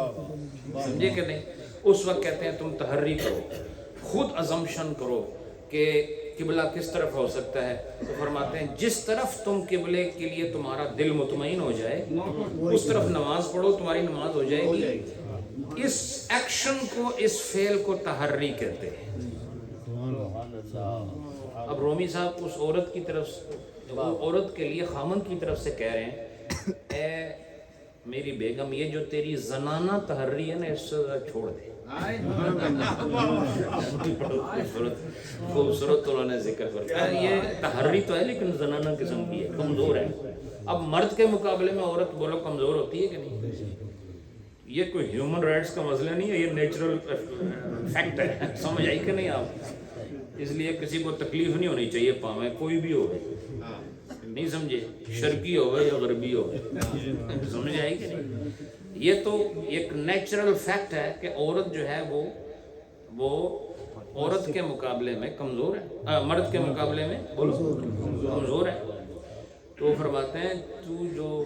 سمجھے کہ نہیں؟ اس وقت کہتے ہیں تم تحری کرو، خود ازمپشن کرو کہ قبلہ کس طرف ہو سکتا ہے۔ تو فرماتے ہیں جس طرف تم قبلے کے لیے تمہارا دل مطمئن ہو جائے اس طرف نماز پڑھو، تمہاری نماز ہو جائے گی۔ اس ایکشن کو، اس فعل کو تحری کہتے ہیں۔ اب رومی صاحب اس عورت کی طرف، وہ عورت کے لیے خامند کی طرف سے کہہ رہے ہیں اے میری بیگم، یہ جو تیری زنانہ تحری ہے نا، اس سے چھوڑ دے۔ خوبصورت انہوں نے ذکر فرمایا، یہ تحری تو ہے لیکن زنانہ قسم کی ہے، کمزور ہے۔ اب مرد کے مقابلے میں عورت بولو کمزور ہوتی ہے کہ نہیں؟ یہ کوئی ہیومن رائٹس کا مسئلہ نہیں ہے، یہ نیچرل فیکٹ ہے، سمجھ آئی کہ نہیں آپ؟ اس لیے کسی کو تکلیف نہیں ہونی چاہیے، پاویں کوئی بھی ہو، نہیں سمجھے؟ شرقی ہو یا غربی ہو، سمجھ آئی کہ نہیں؟ یہ تو ایک نیچرل فیکٹ ہے کہ عورت جو ہے وہ عورت کے مقابلے میں کمزور ہے، مرد کے مقابلے میں کمزور ہے۔ تو وہ فرماتے ہیں تو جو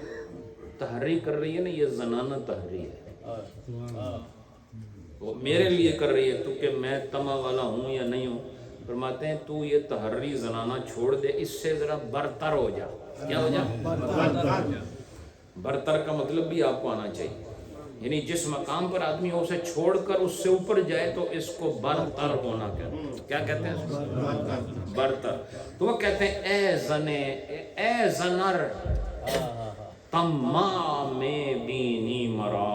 تحری کر رہی ہے نا، یہ زنانہ تحری ہے، وہ میرے لیے کر رہی ہے، تو کہ میں طمع والا ہوں یا نہیں ہوں، فرماتے ہیں تو یہ تحری زنانہ چھوڑ دے، اس سے ذرا برتر ہو جا. کیا ہو جا؟ برتر کا مطلب بھی آپ کو آنا چاہیے، یعنی جس مقام پر آدمی ہو اسے چھوڑ کر اس سے اوپر جائے تو اس کو برتر ہونا کہتے ہیں. کیا کہتے ہیں اس کو؟ برتر. تو وہ کہتے ہیں اے زنر تمام بینی مرا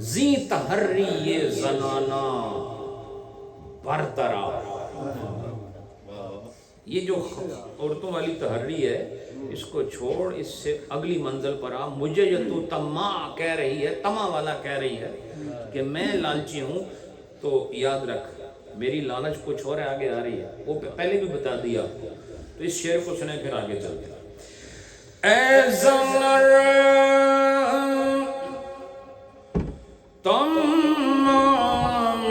زی تحری یہ زنانہ برترا. یہ جو عورتوں والی تحری ہے اس کو چھوڑ، اس سے اگلی منزل پر آ. مجھے جو تو تما کہہ رہی ہے، تما والا کہہ رہی ہے کہ میں لالچی ہوں، تو یاد رکھ میری لالچ کچھ اور آگے آ رہی ہے، وہ پہلے بھی بتا دیا. تو اس شعر کو سنیں پھر آگے چلتے ہیں. اے زمر تمام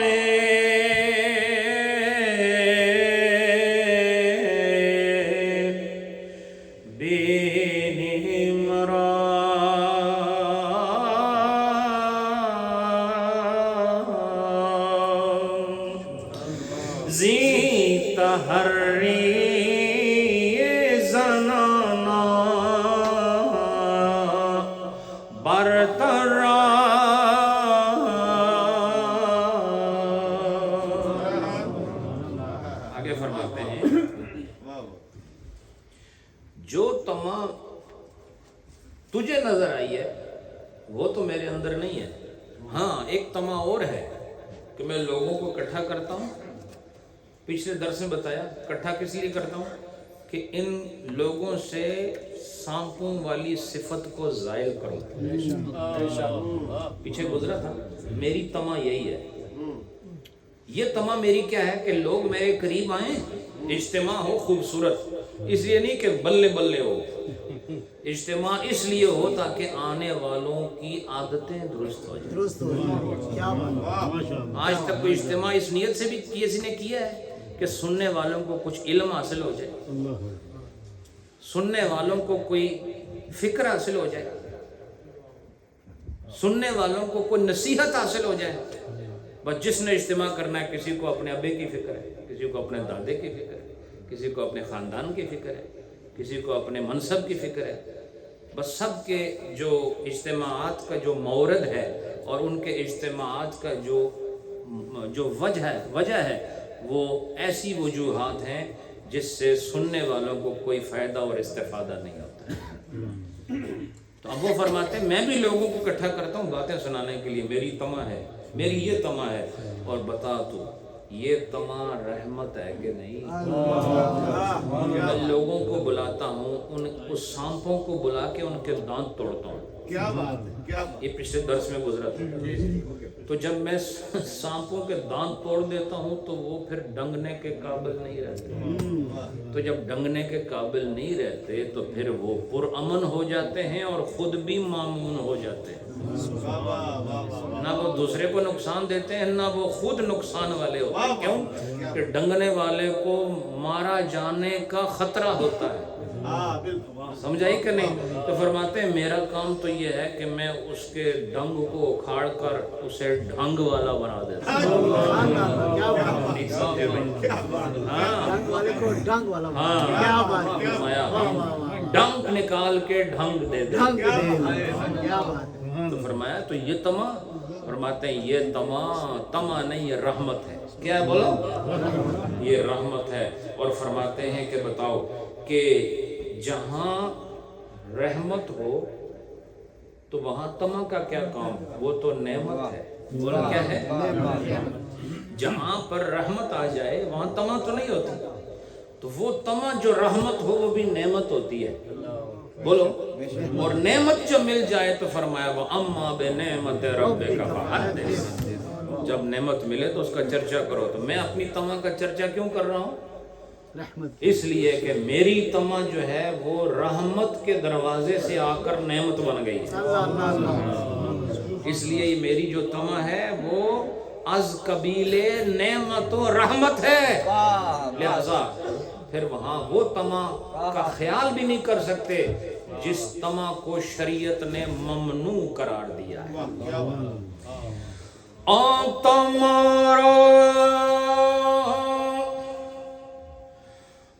بینی مرا زی تحری زنانا برترا. آگے فرماتے ہیں جو تما تجھے نظر آئی ہے وہ تو میرے اندر نہیں ہے. ہاں ایک تما اور ہے کہ میں لوگوں کو اکٹھا کرتا ہوں. پچھلے درس میں بتایا اکٹھا کس لیے کرتا ہوں کہ ان لوگوں سے سانپوں والی صفت کو زائل کروں. پیچھے گزرا تھا. میری تما یہی ہے. یہ تما میری کیا ہے کہ لوگ میرے قریب آئیں، اجتماع ہو خوبصورت، اس لیے نہیں کہ بلے بلے ہو. اجتماع اس لیے ہو تاکہ آنے والوں کی عادتیں درست ہو جائیں. آج تک کوئی اجتماع اس نیت سے بھی کسی نے کیا ہے کہ سننے والوں کو کچھ علم حاصل ہو جائے، سننے والوں کو کوئی فکر حاصل ہو جائے، سننے والوں کو کوئی نصیحت حاصل ہو جائے. بس جس نے اجتماع کرنا ہے، کسی کو اپنے ابے کی فکر ہے، کسی کو اپنے دادے کی فکر ہے، کسی کو اپنے خاندان کی فکر ہے، کسی کو اپنے منصب کی فکر ہے. بس سب کے جو اجتماعات کا جو مورد ہے اور ان کے اجتماعات کا جو وجہ ہے وہ ایسی وجوہات ہیں جس سے سننے والوں کو کوئی فائدہ اور استفادہ نہیں ہوتا. تو اب وہ فرماتے ہیں میں بھی لوگوں کو اکٹھا کرتا ہوں باتیں سنانے کے لیے. میری تما ہے، میری یہ تما ہے. اور بتا تو یہ تما رحمت ہے کہ نہیں؟ میں لوگوں کو بلاتا ہوں، اس سانپوں کو بلا کے ان کے دانت توڑتا ہوں. کیا بات ہے، کیا بات. یہ پچھلے درس میں گزرا تھا. تو جب میں سانپوں کے دانت توڑ دیتا ہوں تو وہ پھر ڈنگنے کے قابل نہیں رہتے. تو جب ڈنگنے کے قابل نہیں رہتے تو پھر وہ پرامن ہو جاتے ہیں اور خود بھی مامون ہو جاتے ہیں. نہ وہ دوسرے کو نقصان دیتے ہیں نہ وہ خود نقصان والے ہوتے ہیں. کیوں کہ ڈنگنے والے کو مارا جانے کا خطرہ ہوتا ہے. سمجھائی کہ نہیں؟ تو فرماتے ہیں میرا کام تو یہ ہے کہ میں اس کے ڈنگ کو اکھاڑ کر اسے ڈھنگ والا بنا دیتا ہوں. ڈنگ نکال کے ڈھنگ دے دے. تو فرمایا تو یہ تما، فرماتے ہیں یہ تما نہیں، یہ رحمت ہے. کیا ہے بولو؟ یہ رحمت ہے. اور فرماتے ہیں کہ بتاؤ کہ جہاں رحمت ہو تو وہاں تما کا کیا کام؟ وہ تو نعمت ہے. بولو کیا ہے؟ جہاں پر رحمت آ جائے وہاں تما تو نہیں ہوتی. تو وہ تما جو رحمت ہو وہ بھی نعمت ہوتی ہے. بولو. اور نعمت جو مل جائے تو فرمایا وہ اما بنعمت ربک فحدث. جب نعمت ملے تو اس کا چرچا کرو. تو میں اپنی تما کا چرچا کیوں کر رہا ہوں؟ اس لیے کہ میری تما جو ہے وہ رحمت کے دروازے سے آ کر نعمت بن گئی ہے. اس لیے میری جو تما ہے وہ از قبیل نعمت و رحمت ہے. لہذا پھر وہاں وہ تما کا خیال بھی نہیں کر سکتے جس تما کو شریعت نے ممنوع قرار دیا ہے. تمہارا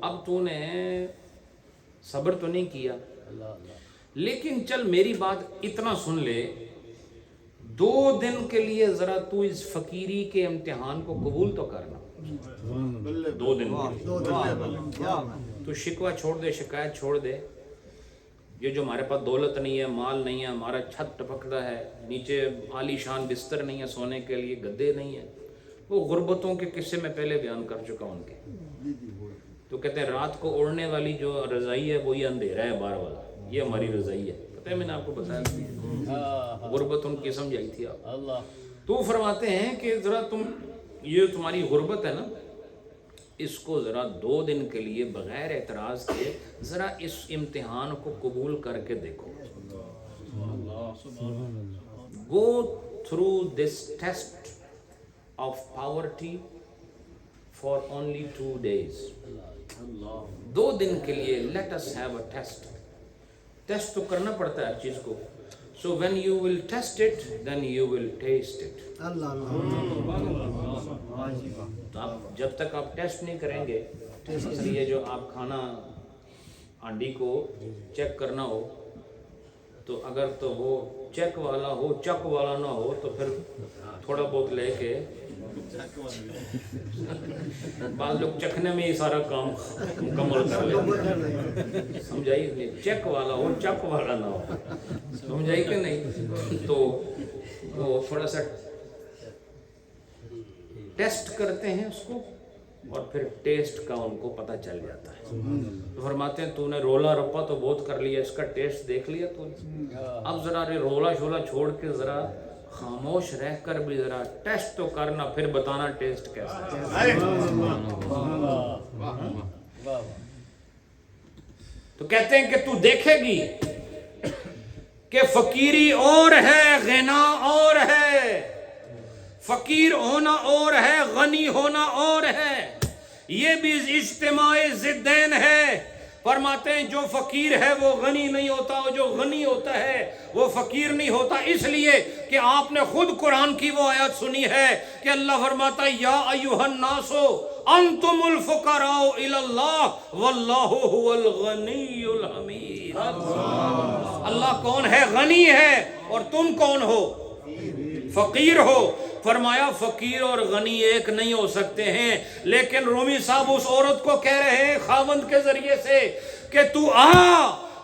اب تو نے صبر تو نہیں کیا، لیکن چل میری بات اتنا سن لے، 2 دن کے لیے ذرا تو اس فقیری کے امتحان کو قبول تو کرنا، 2 دن تو شکوہ چھوڑ دے، شکایت چھوڑ دے، یہ جو ہمارے پاس دولت نہیں ہے، مال نہیں ہے، ہمارا چھت ٹپکتا ہے، نیچے عالی شان بستر نہیں ہے، سونے کے لیے گدے نہیں ہیں، وہ غربتوں کے قصے میں پہلے بیان کر چکا ان کے. تو کہتے ہیں رات کو اڑنے والی جو رضائی ہے وہ یہ اندھیرا ہے بار والا، یہ ہماری رضائی ہے، پتہ ہے میں نے آپ کو بتایا غربت ان کی سمجھائی تھی آپ. تو فرماتے ہیں کہ ذرا تم یہ تمہاری غربت ہے نا، اس کو ذرا 2 دن کے لیے بغیر اعتراض کے ذرا اس امتحان کو قبول کر کے دیکھو. Go through this test of poverty for only 2 days. 2 دن کے لیے let us have a test. Test تو کرنا پڑتا ہے ہر چیز کو. So when you will test it, then you will taste it. تو آپ جب تک آپ ٹیسٹ نہیں کریں گے، یہ جو آپ کھانا ہانڈی کو چیک کرنا ہو تو اگر تو وہ چیک والا ہو، چک والا نہ ہو تو پھر تھوڑا بہت لے کے بعض لوگ چکھنے میں ہی سارا کام مکمل کر لیتے، سمجھائی؟ چیک والا ہو، چک والا نہ ہو، سمجھائی کہ نہیں؟ تو وہ تھوڑا سا ٹیسٹ کرتے ہیں اس کو اور پھر ٹیسٹ کا ان کو پتہ چل جاتا ہے. تو فرماتے ہیں تو نے رولا رپا تو بہت کر لیا، اس کا ٹیسٹ دیکھ لیا تو اب ذرا رولا شولا چھوڑ کے ذرا خاموش رہ کر بھی ذرا ٹیسٹ تو کرنا، پھر بتانا ٹیسٹ کیسا ہے. تو کہتے ہیں کہ تو دیکھے گی کہ فقیری اور ہے، غنا اور ہے، فقیر ہونا اور ہے، غنی ہونا اور ہے، یہ بھی اجتماع ضدین ہے. فرماتے ہیں جو فقیر ہے وہ غنی نہیں ہوتا، اور جو غنی ہوتا ہے وہ فقیر نہیں ہوتا، اس لیے کہ آپ نے خود قرآن کی وہ آیت سنی ہے کہ اللہ فرماتا ہے یا ایھا الناس انتم الفقراء الی اللہ واللہ هو الغنی الحمید. اللہ کون ہے؟ غنی ہے، اور تم کون ہو؟ فقیر ہو. فرمایا فقیر اور غنی ایک نہیں ہو سکتے ہیں، لیکن رومی صاحب اس عورت کو کہہ رہے ہیں خاوند کے ذریعے سے کہ تو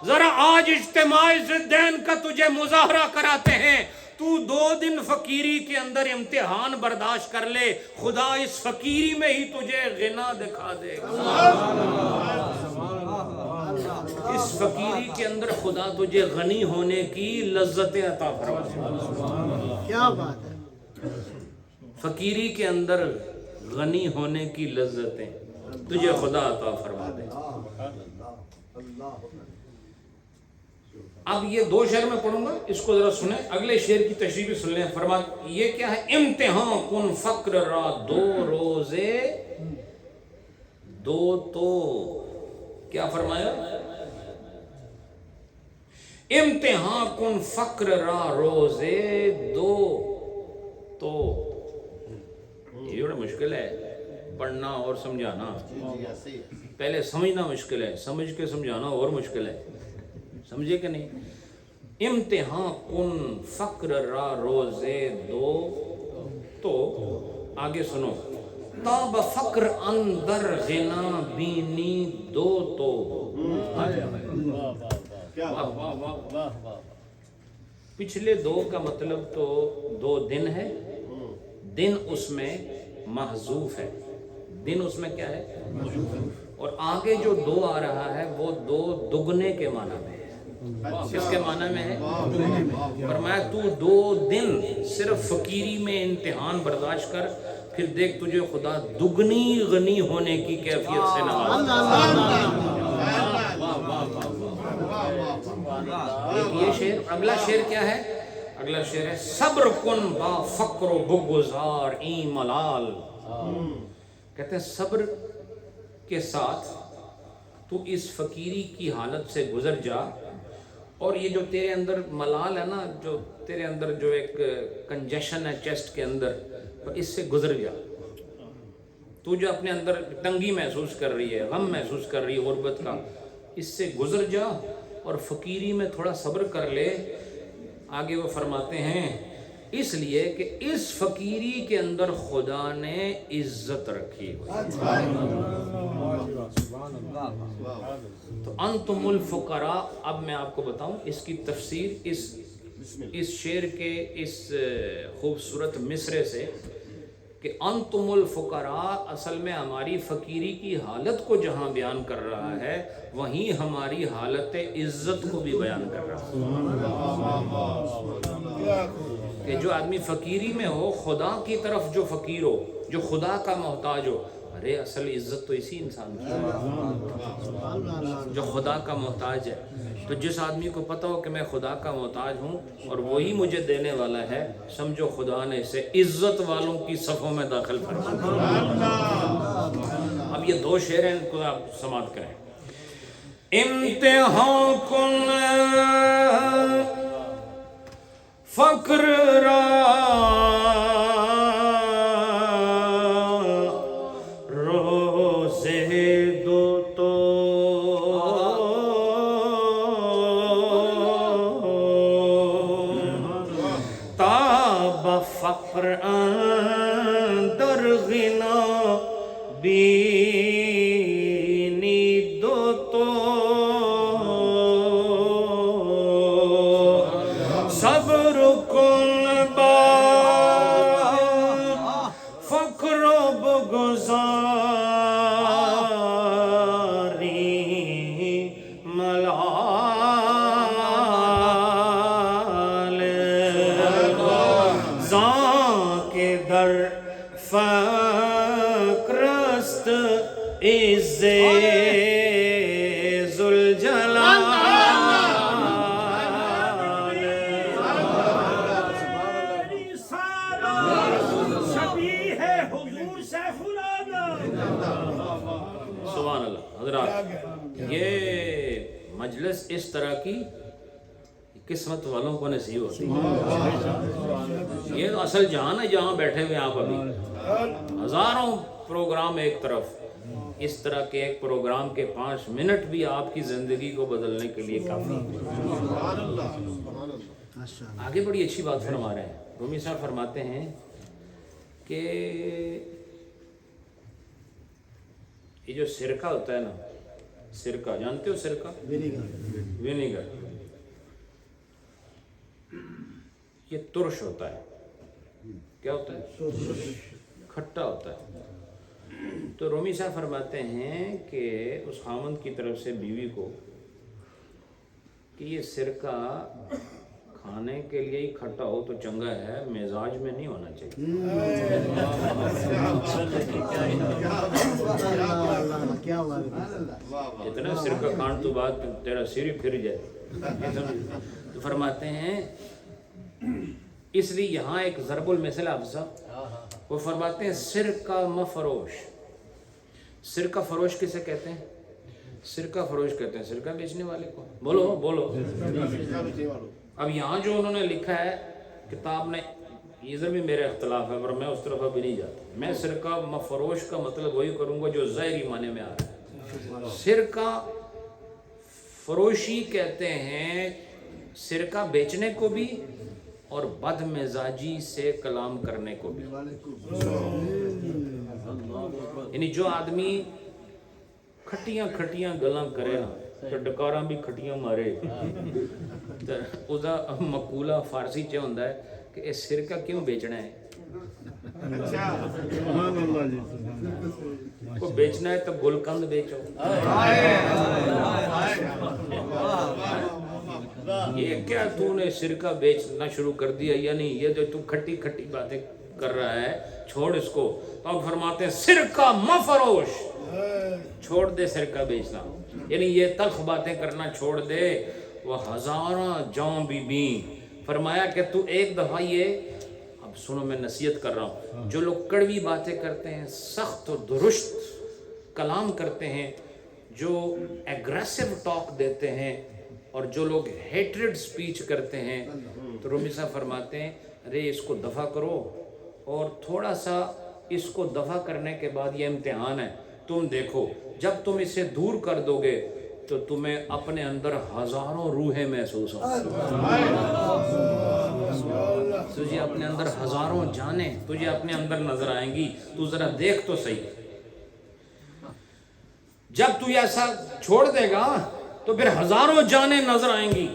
ذرا آج اجتماع ضدین کا تجھے مظاہرہ کراتے ہیں، تو 2 دن فقیری کے اندر امتحان برداشت کر لے، خدا اس فقیری میں ہی تجھے غنا دکھا دے گا. اس فقیری کے اندر خدا تجھے غنی ہونے کی لذتیں عطا فرمائے. کیا بات ہے، فقیری کے اندر غنی ہونے کی لذتیں تجھے خدا عطا فرما دے. اب یہ 2 شعر میں پڑھوں گا، اس کو ذرا سنیں، اگلے شعر کی تشریح بھی سن لیں. فرما یہ کیا ہے؟ امتحان کن فقر را 2 روزے 2 تو کیا فرمایا؟ امتحان کن فقر را روزے 2 تو. یہ بڑا مشکل ہے پڑھنا اور سمجھانا. پہلے سمجھنا مشکل ہے، سمجھ کے سمجھانا اور مشکل ہے. سمجھے کہ نہیں؟ امتحان کن فقر را روزے 2 تو آگے سنو. تاب فقر اندر غنا بینی 2 تو. پچھلے 2 کا مطلب تو 2 دن ہے، دن اس میں محذوف ہے، دن اس میں کیا ہے؟ اور آگے جو 2 آ رہا ہے وہ 2 دگنے کے معنی میں ہے. کس کے معنی میں ہے؟ فرمایا تو 2 دن صرف فقیری میں امتحان برداشت کر، پھر دیکھ تجھے خدا دگنی غنی ہونے کی کیفیت سے نوازے. یہ شعر. اگلا شعر کیا ہے؟ اگلا شعر ہے صبر کن با فقر و بگزار این ملال. کہتے ہیں صبر کے ساتھ تو اس فقیری کی حالت سے گزر جا، اور یہ جو تیرے اندر ملال ہے نا، جو تیرے اندر جو ایک کنجیشن ہے چیسٹ کے اندر، اس سے گزر جا. تو جو اپنے اندر تنگی محسوس کر رہی ہے، غم محسوس کر رہی ہے غربت کا، اس سے گزر جا اور فقیری میں تھوڑا صبر کر لے۔ آگے وہ فرماتے ہیں اس لیے کہ اس فقیری کے اندر خدا نے عزت رکھی ہوئی۔ تو انتم الفقراء، اب میں آپ کو بتاؤں اس کی تفسیر اس شعر کے اس خوبصورت مصرے سے کہ انتم الفقراء اصل میں ہماری فقیری کی حالت کو جہاں بیان کر رہا ہے، وہیں ہماری حالت عزت کو بھی بیان کر رہا ہے کہ جو آدمی فقیری میں ہو، خدا کی طرف جو فقیر ہو، جو خدا کا محتاج ہو، ارے اصل عزت تو اسی انسان کی ہے جو خدا کا محتاج ہے۔ تو جس آدمی کو پتہ ہو کہ میں خدا کا محتاج ہوں اور وہی مجھے دینے والا ہے، سمجھو خدا نے اسے عزت والوں کی صفوں میں داخل فرما دیا۔ اب یہ دو شعر ہیں، ان کو آپ سماعت کریں۔ امتحان کن فقر را روزے دو تو تاب فقر اندر غنا بینی دو تو صبر کن با فقر و بگذاری ملال زاں کے در فقر است عز ذوالجلال۔ سبحان اللہ۔ حضرات یہ مجلس اس طرح کی قسمت والوں کو نصیب ہوتی ہے۔ یہ اصل جہان ہے جہاں بیٹھے ہوئے آپ ابھی، ہزاروں پروگرام ایک طرف، اس طرح کے ایک پروگرام کے 5 منٹ بھی آپ کی زندگی کو بدلنے کے لیے کافی۔ آگے بڑی اچھی بات فرما رہے ہیں رومی صاحب، فرماتے ہیں کہ یہ جو سرکہ ہوتا ہے نا، سرکہ جانتے ہو؟ سرکہ وینیگر، یہ ترش ہوتا ہے۔ کیا ہوتا ہے؟ کھٹا ہوتا ہے۔ تو رومی صاحب فرماتے ہیں کہ اس خامند کی طرف سے بیوی کو کہ یہ سرکہ کھانے کے لیے ہی کھٹا ہو تو چنگا ہے، مزاج میں نہیں ہونا چاہیے۔ اتنا سرکہ کھان تو بعد تیرا سر ہی پھر جائے۔ تو فرماتے ہیں اس لیے یہاں ایک ضرب المثل افزا، وہ فرماتے ہیں سرکہ مفروش۔ سرکہ فروش کسے کہتے ہیں؟ سرکہ فروش کہتے ہیں سرکہ بیچنے والے کو۔ بولو بولو۔ اب یہاں جو انہوں نے لکھا ہے کتاب میں، ادھر بھی میرا اختلاف ہے پر میں اس طرف ابھی نہیں جاتا۔ میں سرکہ مفروش کا مطلب وہی کروں گا جو ظاہری معنی میں آ رہا ہے۔ سرکہ فروشی کہتے ہیں سرکہ بیچنے کو بھی اور بد مزاجی سے کلام کرنے کو بھی۔ یعنی جو آدمی کھٹیاں کھٹیاں گلاں کرے نا تو ڈکاراں بھی کھٹیاں مارے، تو اس دا مقولہ فارسی چ ہوندا ہے کہ یہ سرکہ کیوں بیچنا ہے؟ کو بیچنا ہے تو گلقند بیچو۔ یہ کیا تو نے سرکہ بیچنا شروع کر دیا؟ یعنی یہ جو تو کھٹی کھٹی باتیں کر رہا ہے چھوڑ اس کو۔ تو اب فرماتے ہیں سرکہ مفروش، چھوڑ دے سرکہ بیچنا، یعنی یہ تلخ باتیں کرنا چھوڑ دے۔ وہ ہزاراں جاں بی بی، فرمایا کہ تو ایک دفعہ یہ، اب سنو میں نصیحت کر رہا ہوں، جو لوگ کڑوی باتیں کرتے ہیں، سخت و درست کلام کرتے ہیں، جو ایگریسو ٹاک دیتے ہیں، اور جو لوگ ہیٹریڈ سپیچ کرتے ہیں، تو رومی صاحب فرماتے ہیں ارے اس کو دفع کرو اور تھوڑا سا اس کو دفع کرنے کے بعد یہ امتحان ہے، تم دیکھو جب تم اسے دور کر دو گے تو تمہیں اپنے اندر ہزاروں روحیں محسوس ہوں، تجھے اپنے اندر ہزاروں جانیں تجھے اپنے اندر نظر آئیں گی، تو ذرا دیکھ تو صحیح۔ جب تو ایسا چھوڑ دے گا تو پھر ہزاروں جانیں نظر آئیں گی،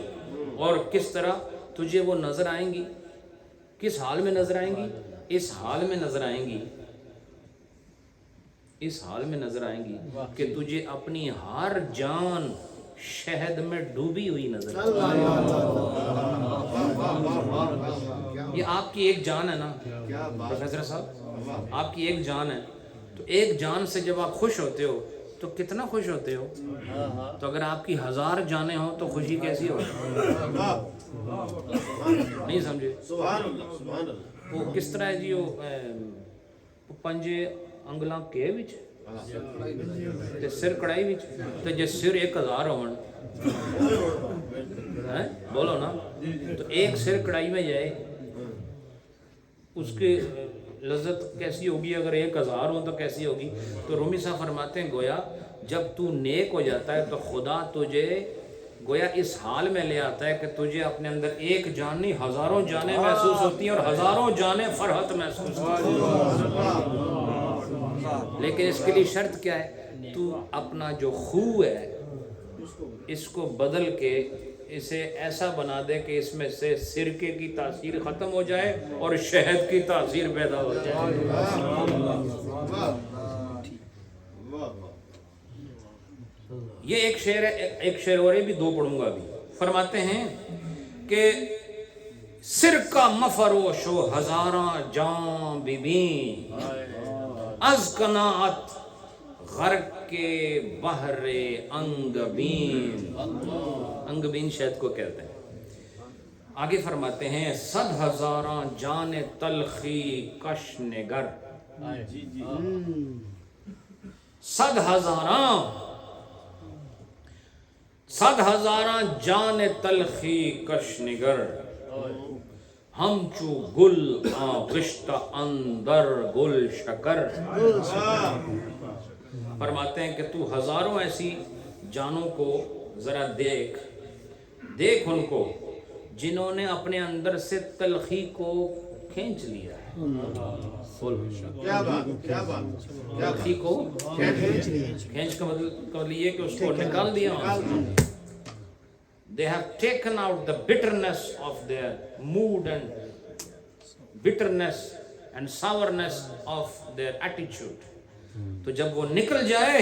اور کس طرح تجھے وہ نظر آئیں گی؟ کس حال میں نظر آئیں گی؟ اس حال میں نظر آئیں گی، اس حال میں نظر آئیں گی کہ تجھے اپنی ہر جان شہد میں ڈوبی ہوئی نظر آئے۔ یہ آپ کی ایک جان ہے نا پروفیسر صاحب، آپ کی ایک جان ہے، تو ایک جان سے جب آپ خوش ہوتے ہو تو کتنا خوش ہوتے ہو؟ تو اگر آپ کی 1000 جانیں ہوں تو خوشی کیسی ہو؟ نہیں سمجھے؟ وہ کس طرح ہے جی؟ وہ پنجے انگلاں کے وچ تے سر کڑائی وچ، تے جے سر 1000 ہون بولو نا، تو ایک سر کڑائی میں جائے اس کی لذت کیسی ہوگی؟ اگر 1000 ہوں تو کیسی ہوگی؟ تو رومی صاحب فرماتے ہیں گویا جب تو نیک ہو جاتا ہے تو خدا تجھے گویا اس حال میں لے آتا ہے کہ تجھے اپنے اندر ایک جان نہیں ہزاروں جانیں محسوس ہوتی ہیں، اور ہزاروں جانیں فرحت محسوس ہوتی ہیں۔ لیکن اس کے لیے شرط کیا ہے؟ تو اپنا جو خو ہے اس کو بدل کے اسے ایسا بنا دے کہ اس میں سے سرکے کی تاثیر ختم ہو جائے اور شہد کی تاثیر پیدا ہو جائے۔ یہ ایک شعر ہے، ایک شعر اور بھی 2 پڑھوں گا ابھی۔ فرماتے ہیں کہ سرکہ مفروش و ہزاراں جاں ببین، از قناعت غرق کے بحر انگبین۔ انگبین شہد کو کہتے ہیں۔ آگے فرماتے ہیں 100,000 جان تلخی کش نگر، 100,000 جان تلخی کش نگر، ہم چو گل آغشت اندر گل شکر۔ فرماتے ہیں کہ تو ہزاروں ایسی جانوں کو ذرا دیکھ ان کو جنہوں نے اپنے اندر سے تلخی کو کھینچ لیا ہے۔ تلخی کو کھینچ کا مطلب یہ کہ اس کو نکال دیا۔ They have taken out the bitterness of their mood and bitterness and sourness of their attitude. تو جب وہ نکل جائے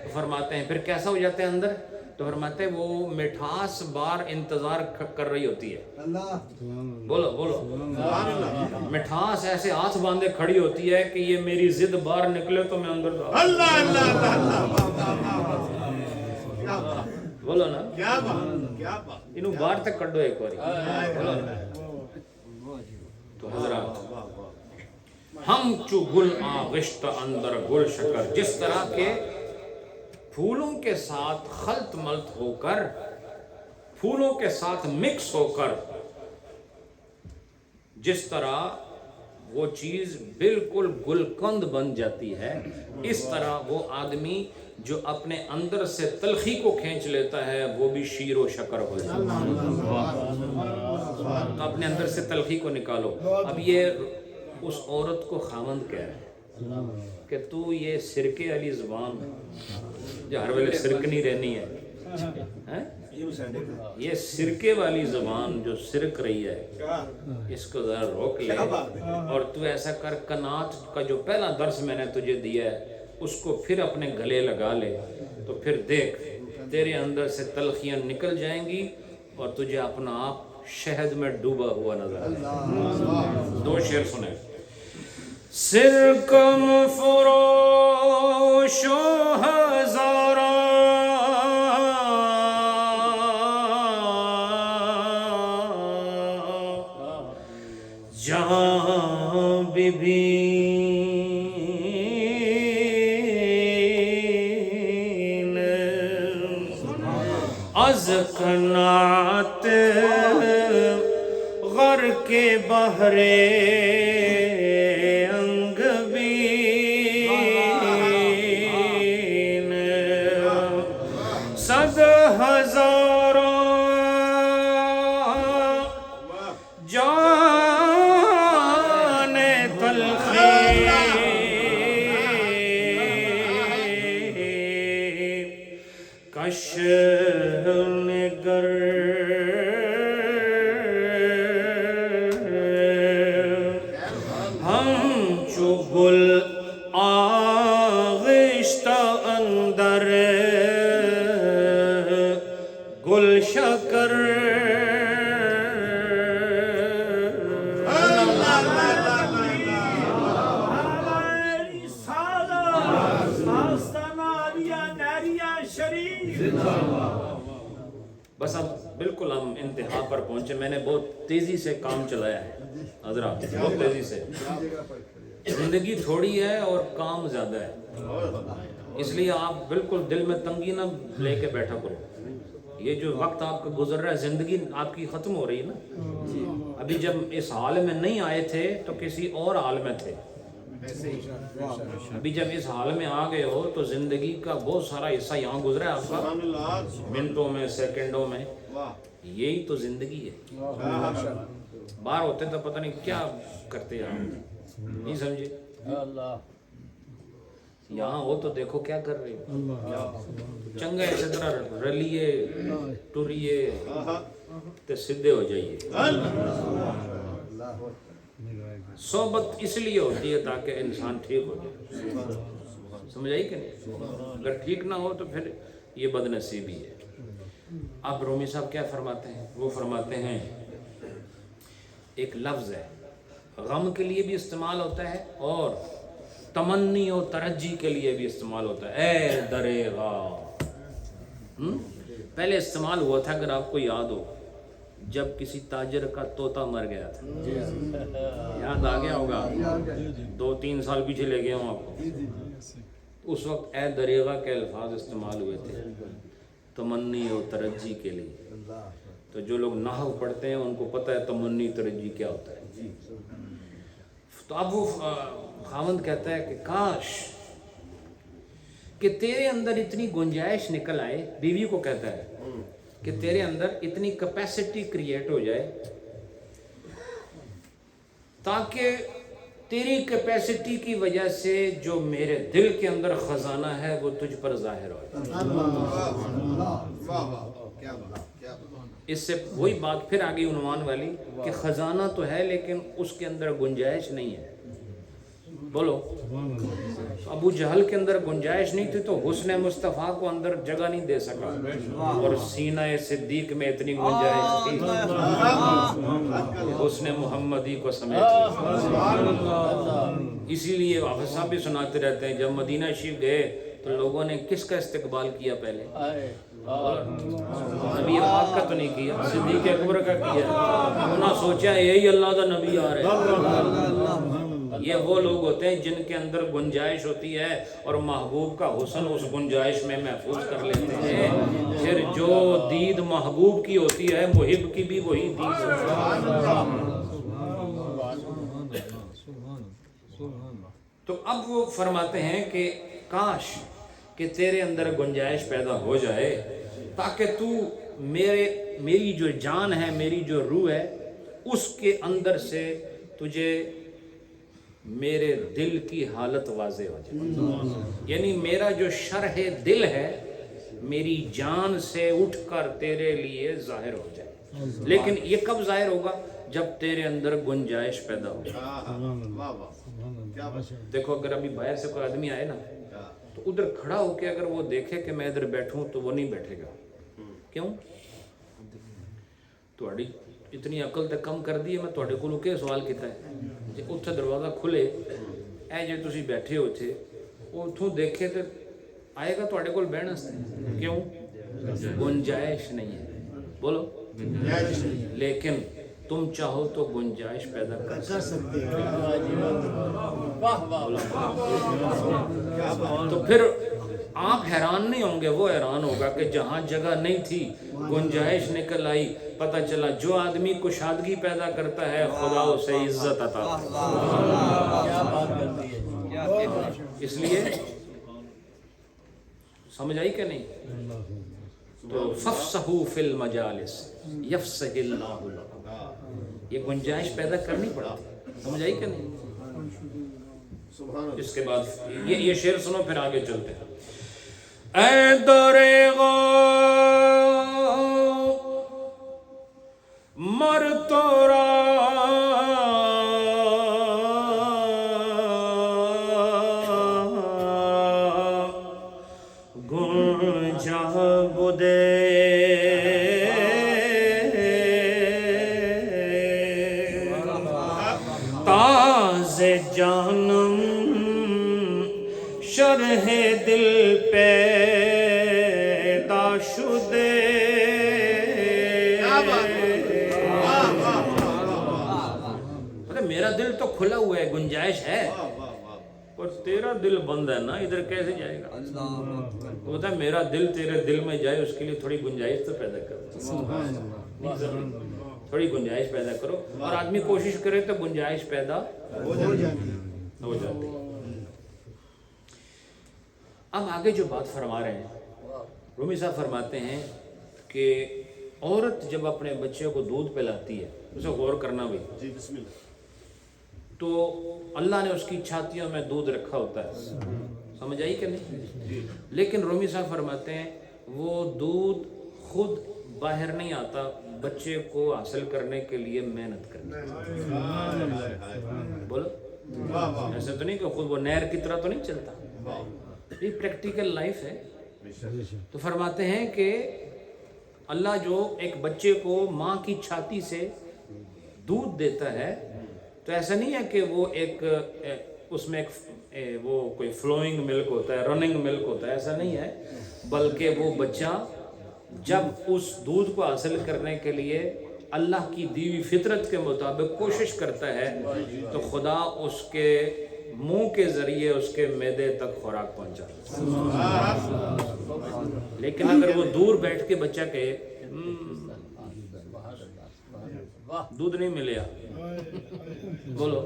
تو فرماتے ہیں پھر کیسا ہو جاتے ہیں اندر؟ تو فرماتے ہیں وہ مٹھاس بار انتظار کر رہی ہوتی ہے۔ بولو بولو، مٹھاس ایسے ہاتھ باندھے کھڑی ہوتی ہے کہ یہ میری ضد باہر نکلے تو میں اندر جاؤں۔ بولو نا، انہوں باہر تک کڈو ایک باری۔ تو حضرات، ہم چو گل آغشت اندر گل شکر، جس طرح کے پھولوں کے ساتھ خلط ملط ہو کر، پھولوں کے ساتھ مکس ہو کر جس طرح وہ چیز بالکل گلقند بن جاتی ہے، اس طرح وہ آدمی جو اپنے اندر سے تلخی کو کھینچ لیتا ہے وہ بھی شیر و شکر ہو جاتا ہے۔ تو اپنے اندر سے تلخی کو نکالو۔ اب یہ اس عورت کو خاوند کہہ رہے ہیں کہ تو یہ سرکے والی زبان جو ہر ویلے سرکنی رہنی ہے، یہ سرکے والی زبان جو سرک رہی ہے اس کو ذرا روک لے، اور تو ایسا کر قناعت کا جو پہلا درس میں نے تجھے دیا ہے اس کو پھر اپنے گلے لگا لے، تو پھر دیکھ تیرے اندر سے تلخیاں نکل جائیں گی اور تجھے اپنا آپ شہد میں ڈوبا ہوا نظر آئے۔ 2 شعر سنیں۔ سرکم فروش و ہزاراں جہاں ببین، از قناعت غرق بحر انگبین، ہم چو گل آغشتہ اندر گل شکر بس اب بالکل ہم انتہا پر پہنچے. میں نے بہت تیزی سے کام چلایا ہے حضرات, بہت تیزی سے. زندگی تھوڑی ہے اور کام زیادہ ہے, اس لیے آپ بالکل دل میں تنگی نہ لے کے بیٹھا کرو. یہ جو وقت آپ کا گزر رہا ہے, زندگی آپ کی ختم ہو رہی ہے نا. ابھی جب اس حال میں نہیں آئے تھے تو کسی اور حال میں تھے. ابھی جب اس حال میں آ گئے ہو تو زندگی کا بہت سارا حصہ یہاں گزرا ہے آپ کا, منٹوں میں, سیکنڈوں میں. یہی تو زندگی ہے. باہر ہوتے تو پتہ نہیں کیا کرتے آپ, نہیں سمجھے. یہاں ہو تو دیکھو کیا کر رہے ہو. چنگا اسی طرح رلیے ٹریے تے سدھے ہو جائیے. صحبت اس لیے ہوتی ہے تاکہ انسان ٹھیک ہو جائے. سمجھ آئی کہ نہیں؟ اگر ٹھیک نہ ہو تو پھر یہ بد نصیبی ہے. اب رومی صاحب کیا فرماتے ہیں؟ وہ فرماتے ہیں ایک لفظ ہے, غم کے لیے بھی استعمال ہوتا ہے اور تمنی اور ترجی کے لیے بھی استعمال ہوتا ہے. اے دریغا, پہلے استعمال ہوا تھا اگر آپ کو یاد ہو جب کسی تاجر کا طوطا مر گیا تھا. یاد آ گیا ہوگا, 2-3 سال پیچھے لے گیا ہوں آپ کو. اس وقت اے دریغا کے الفاظ استعمال ہوئے تھے تمنی اور ترجی کے لیے. تو جو لوگ نحو پڑھتے ہیں ان کو پتہ ہے تمنی ترجی کیا ہوتا ہے. تو اب وہ خاوند کہتا ہے کہ کاش کہ تیرے اندر اتنی گنجائش نکل آئے, بیوی کو کہتا ہے کہ تیرے اندر اتنی کیپیسٹی کریٹ ہو جائے تاکہ تیری کیپیسٹی کی وجہ سے جو میرے دل کے اندر خزانہ ہے وہ تجھ پر ظاہر ہو جائے. اس سے وہی بات پھر آگئی عنوان والی کہ خزانہ تو ہے لیکن اس کے اندر گنجائش نہیں ہے. بولو, ابو جہل کے اندر گنجائش نہیں تھی تو حسن مصطفیٰ کو اندر جگہ نہیں دے سکا, اور سینہ صدیق میں اتنی گنجائش تھی حسن محمدی کو سمیٹ لیا. اسی لیے حافظ صاحب بھی سناتے رہتے ہیں جب مدینہ شریف گئے تو لوگوں نے کس کا استقبال کیا پہلے؟ نبی پاک کا تو نہیں کیا, صدیق اکبر کا کیا. انہوں نے سوچا یہی اللہ کا نبی آ رہا ہے. یہ وہ لوگ ہوتے ہیں جن کے اندر گنجائش ہوتی ہے اور محبوب کا حسن اس گنجائش میں محفوظ کر لیتے ہیں. پھر جو دید محبوب کی ہوتی ہے محب کی بھی وہی دید ہوتی ہے. تو اب وہ فرماتے ہیں کہ کاش کہ تیرے اندر گنجائش پیدا ہو جائے تاکہ تو میری جو جان ہے, میری جو روح ہے, اس کے اندر سے تجھے میرے دل کی حالت واضح ہو جائے. یعنی میرا جو شرح دل ہے میری جان سے اٹھ کر تیرے لیے ظاہر ہو جائے. لیکن یہ کب ظاہر ہوگا؟ جب تیرے اندر گنجائش پیدا ہو. دیکھو اگر ابھی باہر سے کوئی آدمی آئے نا تو ادھر کھڑا ہو کے اگر وہ دیکھے کہ میں ادھر بیٹھوں تو وہ نہیں بیٹھے گا. کیوں؟ تھوڑی اتنی عقل تے کم کر دی ہے. میں تھوڑے کو کہ سوال کیتا ہے جی اتھے دروازہ کھلے اے جے تسی بیٹھے ہو تھے اتھوں دیکھے تو آئے گا تھوڑے کو بہن واسطے. کیوں؟ گنجائش نہیں ہے. بولو, لیکن تم چاہو تو گنجائش پیدا کر سکتے ہو. تو پھر آپ حیران نہیں ہوں گے, وہ حیران ہوگا کہ جہاں جگہ نہیں تھی گنجائش نکل آئی. پتہ چلا جو آدمی کشادگی پیدا کرتا ہے خدا اسے عزت عطا کرتا ہے. اس لیے سمجھ آئی کہ نہیں؟ تو فَافْصَحُوا فِي الْمَجَالِسِ يَفْصَحِ اللَّهُ لَكُمْ, یہ گنجائش پیدا کرنی پڑتی. سمجھ آئی کہ نہیں؟ اس کے بعد یہ شعر سنو پھر آگے چلتے ہیں. اے دریغا مر تورا گنجا بدے تازے جانم شرح دل پیدا شدے میرا دل تو کھلا ہوا ہے، گنجائش ہے، پر تیرا دل بند ہے نا، ادھر کیسے جائے گا؟ تو بتا میرا دل تیرے دل میں جائے، اس کے لیے تھوڑی گنجائش تو پیدا کرو، تھوڑی گنجائش پیدا کرو، اور آدمی کوشش کرے تو گنجائش پیدا ہو جاتی۔ اب آگے جو بات فرما رہے ہیں رومی صاحب فرماتے ہیں کہ عورت جب اپنے بچے کو دودھ پلاتی ہے، اسے غور کرنا بھی جی بسم اللہ، تو اللہ نے اس کی چھاتیوں میں دودھ رکھا ہوتا ہے، سمجھ آئی کہ نہیں؟ لیکن رومی صاحب فرماتے ہیں وہ دودھ خود باہر نہیں آتا، بچے کو حاصل کرنے کے لیے محنت کرنی، بولو ایسے تو نہیں کہ خود وہ نہر کی طرح تو نہیں چلتا، یہ پریکٹیکل لائف ہے۔ تو فرماتے ہیں کہ اللہ جو ایک بچے کو ماں کی چھاتی سے دودھ دیتا ہے تو ایسا نہیں ہے کہ وہ ایک اس میں ایک وہ کوئی فلوئنگ ملک ہوتا ہے، رننگ ملک ہوتا ہے، ایسا نہیں ہے، بلکہ وہ بچہ جب اس دودھ کو حاصل کرنے کے لیے اللہ کی دی ہوئی فطرت کے مطابق کوشش کرتا ہے تو خدا اس کے منہ کے ذریعے اس کے معدے تک خوراک پہنچاتا ہے۔ لیکن اگر وہ دور بیٹھ کے بچہ کہے دودھ نہیں ملیا، بولو،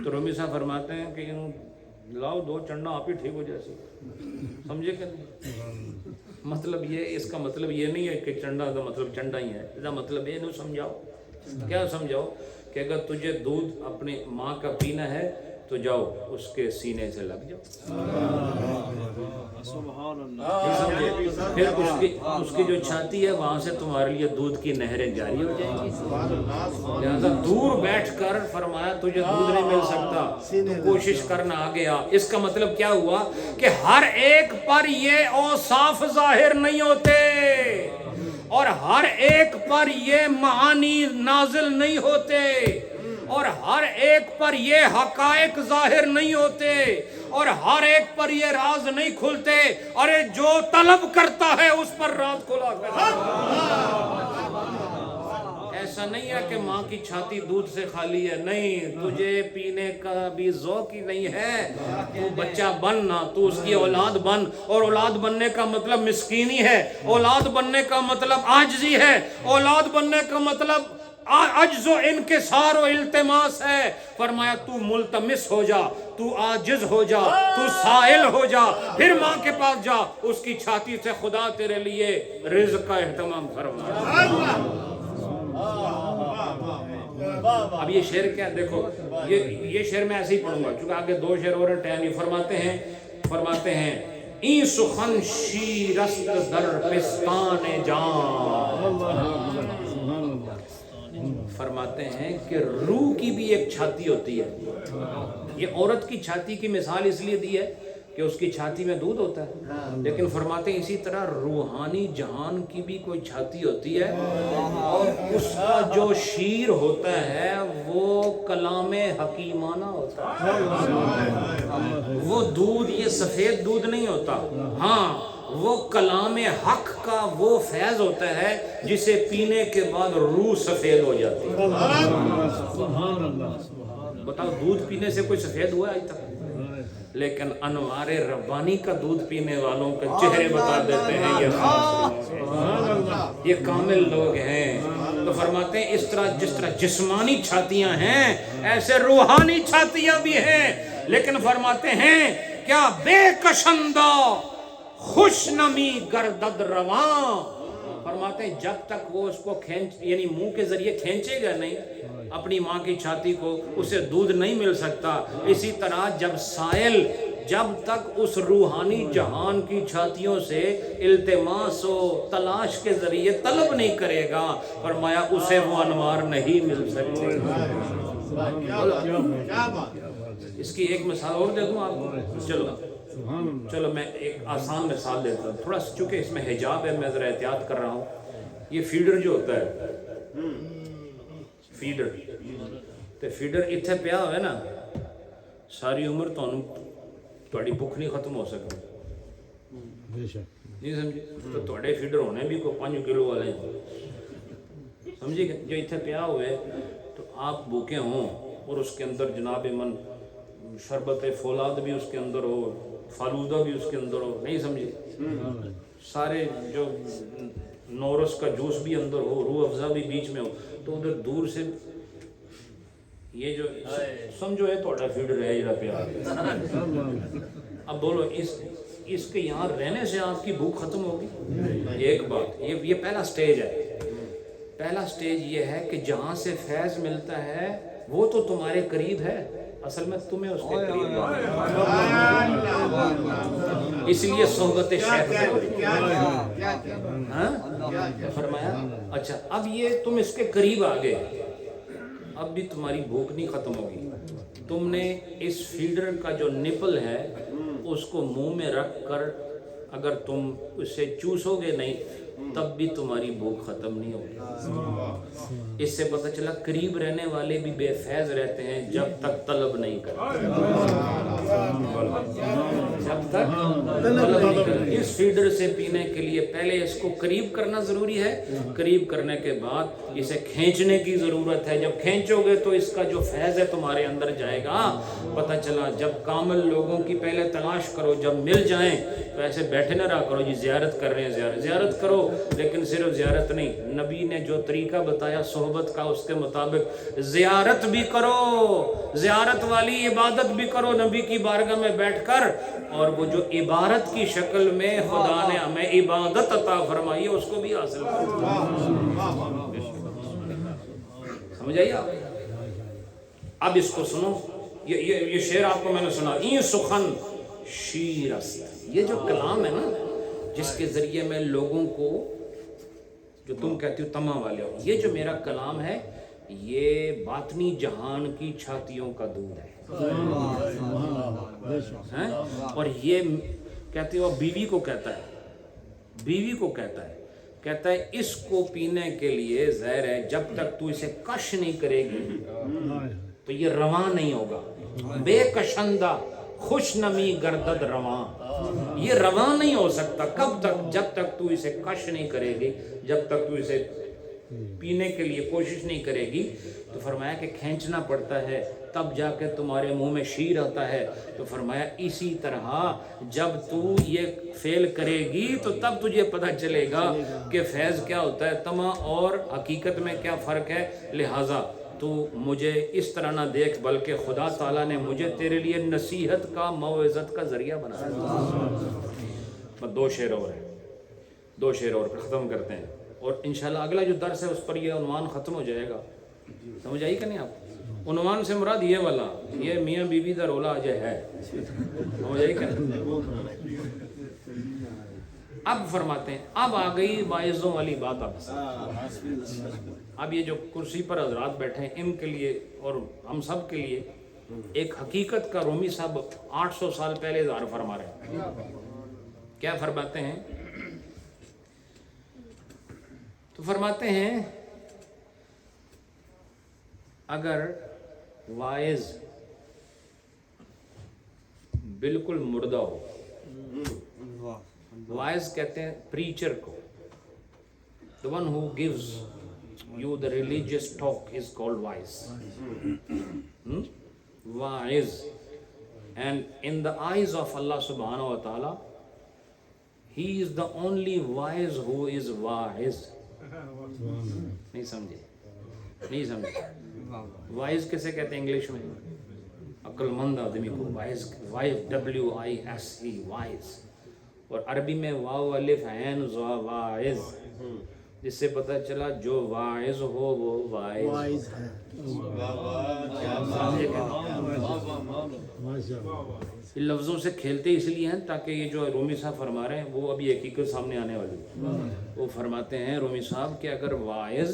تو رومی صاحب فرماتے ہیں کہ لاؤ دو چنڈا آپ ہی ٹھیک ہو جائے، سمجھے کہ نہیں؟ مطلب یہ، اس کا مطلب یہ نہیں ہے کہ چنڈا کا مطلب چنڈا ہی ہے، اس کا مطلب یہ نہیں سمجھاؤ، کیا سمجھاؤ کہ اگر تجھے دودھ اپنی ماں کا پینا ہے تو جاؤ اس کے سینے سے لگ جاؤ، پھر اس کی جو چھاتی ہے وہاں سے تمہارے لیے دودھ کی نہریں جاری ہو جائیں گی۔ لہذا دور بیٹھ کر فرمایا تجھے دودھ نہیں مل سکتا تو کوشش کرنا آ گیا۔ اس کا مطلب کیا ہوا کہ ہر ایک پر یہ اوصاف ظاہر نہیں ہوتے اور ہر ایک پر یہ معانی نازل نہیں ہوتے اور ہر ایک پر یہ حقائق ظاہر نہیں ہوتے اور ہر ایک پر یہ راز نہیں کھلتے، ارے جو طلب کرتا ہے اس پر راز کھلا کرتا ہے۔ ایسا نہیں ہے کہ ماں کی چھاتی دودھ سے خالی ہے، نہیں، تجھے پینے کا بھی ذوق ہی نہیں ہے، تو بچہ بننا، تو اس کی اولاد بن، اور اولاد بننے کا مطلب مسکینی ہے، اولاد بننے کا مطلب عاجزی ہے، اولاد بننے کا مطلب عجز و انکسار و التماس ہے۔ فرمایا تو ملتمس ہو جا، تو عاجز ہو جا، تو سائل ہو جا، پھر ماں کے پاس جا، اس کی چھاتی سے خدا تیرے لیے رزق کا اہتمام فرمایا۔ اب یہ شعر کیا دیکھو، یہ شعر میں ایسے ہی پڑھوں گا چونکہ آگے دو شعر اور ٹائم نہیں۔ فرماتے ہیں این سخن شیرست در پستان جان، فرماتے ہیں کہ روح کی بھی ایک چھاتی ہوتی ہے۔ یہ عورت کی چھاتی کی مثال اس لیے دی ہے کہ اس کی چھاتی میں دودھ ہوتا ہے، لیکن فرماتے ہیں اسی طرح روحانی جہان کی بھی کوئی چھاتی ہوتی ہے، اور اس کا جو شیر ہوتا ہے وہ کلام حکیمانہ ہوتا ہے۔ وہ دودھ یہ سفید دودھ نہیں ہوتا، ہاں وہ کلام حق کا وہ فیض ہوتا ہے جسے پینے کے بعد روح سفید ہو جاتی ہے۔ بتاؤ دودھ پینے سے کوئی سفید ہوا آج تک؟ لیکن انوار ربانی کا دودھ پینے والوں کے چہرے بتا دیتے ہیں یہ خاص لوگ ہیں، یہ کامل لوگ ہیں۔ تو فرماتے ہیں اس طرح جس طرح جسمانی چھاتیاں ہیں ایسے روحانی چھاتیاں بھی ہیں، لیکن فرماتے ہیں کیا بے کشندہ خوش نمی گردد رواں، فرماتے ہیں جب تک وہ اس کو یعنی منہ کے ذریعے کھینچے گا نہیں اپنی ماں کی چھاتی کو، اسے دودھ نہیں مل سکتا۔ اسی طرح جب سائل جب تک اس روحانی جہان کی چھاتیوں سے التماس و تلاش کے ذریعے طلب نہیں کرے گا، فرمایا اسے وہ انوار نہیں مل سکتے۔ اس کی ایک مثال اور دے دوں آپ کو، چلو میں ایک آسان مثال دیتا ہوں، تھوڑا چونکہ اس میں حجاب ہے میں ذرا احتیاط کر رہا ہوں۔ یہ فیڈر جو ہوتا ہے، فیڈر تے فیڈر اتنے پیا ہوئے نا، ساری عمر تھوڑی بھوک نہیں ختم ہو سکتی، نہیں سمجھے؟ تو تھوڑے فیڈر ہونے بھی کوئی 5 کلو والے ہیں، سمجھے کہ جو اتنے پیا ہوئے تو آپ بھوکے ہوں اور اس کے اندر جناب من شربت فولاد بھی اس کے اندر ہو، فالودہ بھی اس کے اندر ہو، نہیں سمجھے؟ سارے جو نورس کا جوس بھی اندر ہو، روح افزا بھی بیچ میں ہو، تو ادھر دور سے یہ جو سمجھو ہے تھوڑا فیڈر ہے جڑا پیا، اب بولو اس کے یہاں رہنے سے آپ کی بھوک ختم ہوگی؟ ایک بات یہ پہلا سٹیج ہے۔ پہلا سٹیج یہ ہے کہ جہاں سے فیض ملتا ہے وہ تو تمہارے قریب ہے، اصل میں تمہیں اس کے قریب ہے، اس لیے صحبت شیخ فرمایا اچھا اب یہ تم اس کے قریب آ گئے، اب بھی تمہاری بھوک نہیں ختم ہوگی، تم نے اس فیڈر کا جو نپل ہے اس کو منہ میں رکھ کر اگر تم اسے چوسو گے نہیں تب بھی تمہاری بھوک ختم نہیں ہوگی۔ اس سے پتہ چلا قریب رہنے والے بھی بے فیض رہتے ہیں جب تک طلب نہیں کرتے، جب تک طلب نہیں کرتے۔ اس فیڈر سے پینے کے لیے پہلے اس کو قریب کرنا ضروری ہے، قریب کرنے کے بعد اسے کھینچنے کی ضرورت ہے، جب کھینچو گے تو اس کا جو فیض ہے تمہارے اندر جائے گا۔ پتہ چلا جب کامل لوگوں کی پہلے تلاش کرو، جب مل جائیں تو ایسے بیٹھے نہ رہا کرو جی زیارت کر رہے ہیں، زیارت کرو لیکن صرف زیارت نہیں، نبی نے جو طریقہ بتایا صحبت کا اس کے مطابق زیارت بھی کرو، زیارت والی عبادت بھی کرو نبی کی بارگاہ میں بیٹھ کر، اور وہ جو عبارت کی شکل میں خدا نے ہمیں عبادت عطا فرمائی ہے اس کو بھی حاصل کرو۔ سمجھ آئیے آپ؟ اب اس کو سنو، یہ شعر آپ کو میں نے سنا، این سخن شیر است، یہ جو کلام ہے نا جس کے ذریعے میں لوگوں کو، جو تم کہتی ہو تما والے ہو، یہ جو میرا کلام ہے یہ باطنی جہان کی چھاتیوں کا دودھ ہے، اور یہ کہتے ہو بیوی کو کہتا ہے، بیوی کو کہتا ہے اس کو پینے کے لیے ظاہر ہے جب تک تو اسے کش نہیں کرے گی تو یہ رواں نہیں ہوگا، بے کشندہ خوش نمی گردد رواں، یہ رواں نہیں ہو سکتا، کب تک؟ جب تک تو اسے کش نہیں کرے گی، جب تک تو اسے پینے کے لیے کوشش نہیں کرے گی۔ تو فرمایا کہ کھینچنا پڑتا ہے تب جا کے تمہارے منہ میں شیر آتا ہے، تو فرمایا اسی طرح جب تو یہ فعل کرے گی تو تب تجھے پتہ چلے گا کہ فیض کیا ہوتا ہے، تما اور حقیقت میں کیا فرق ہے۔ لہٰذا تو مجھے اس طرح نہ دیکھ بلکہ خدا تعالیٰ نے مجھے تیرے لیے نصیحت کا، موعظت کا ذریعہ بنایا۔ دو شعر اور ختم کرتے ہیں، اور انشاءاللہ اگلا جو درس ہے اس پر یہ عنوان ختم ہو جائے گا۔ سمجھ آئی کہ نہیں آپ؟ عنوان سے مراد یہ والا، یہ میاں بی بی دا رولا جو ہے، سمجھ آئی کہ نہیں؟ اب فرماتے ہیں، اب آ گئی واعظوں والی بات۔ اب یہ جو کرسی پر حضرات بیٹھے ہیں ان کے لیے اور ہم سب کے لیے ایک حقیقت کا رومی صاحب 800 سال پہلے اظہار فرما رہے ہیں۔ کیا فرماتے ہیں؟ تو فرماتے ہیں اگر واعظ بالکل مردہ ہو، واعظ کہتے ہیں پریچر کو، the one who gives you the religious talk is called wise. Wise. And in the eyes of Allah subhanahu wa ta'ala, he is the only wise who is wise. نہیں سمجھے وائز کیسے کہتے ہیں English میں؟ عقل مند آدمی کو وائز، WISE، وائز، اور عربی میں واو الف عین زا، وائز، جس سے پتہ چلا جو واعظ ہو وہ وائز وائز ہے. ماشاء اللہ. ان لفظوں سے کھیلتے اس لیے ہیں تاکہ یہ جو رومی صاحب فرما رہے ہیں وہ ابھی حقیقت سامنے آنے والی ہے. وہ فرماتے ہیں رومی صاحب کہ اگر واعظ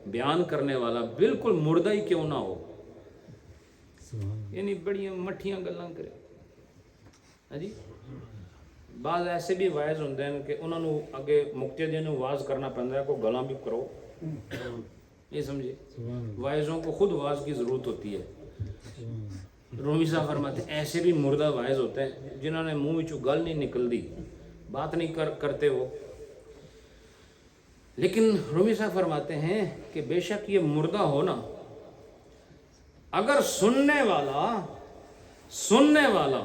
بیان کرنے والا بالکل مردہ ہی کیوں نہ ہو, یعنی بڑی مٹھیاں گلاں کرے. ہاں جی, بعض ایسے بھی واعظ ہوندے ہیں کہ انہوں نے اگے مقتدیاں نوں واز کرنا پیندا ہے, کوئی گلاں بھی کرو. یہ سمجھے, واعظوں کو خود واز کی ضرورت ہوتی ہے. رومی صاحب فرماتے ہیں ایسے بھی مردہ واعظ ہوتے ہیں جنہوں نے منہ وچوں گل نہیں نکلدی, بات نہیں کرتے وہ. لیکن رومی صاحب فرماتے ہیں کہ بے شک یہ مردہ ہو نا, اگر سننے والا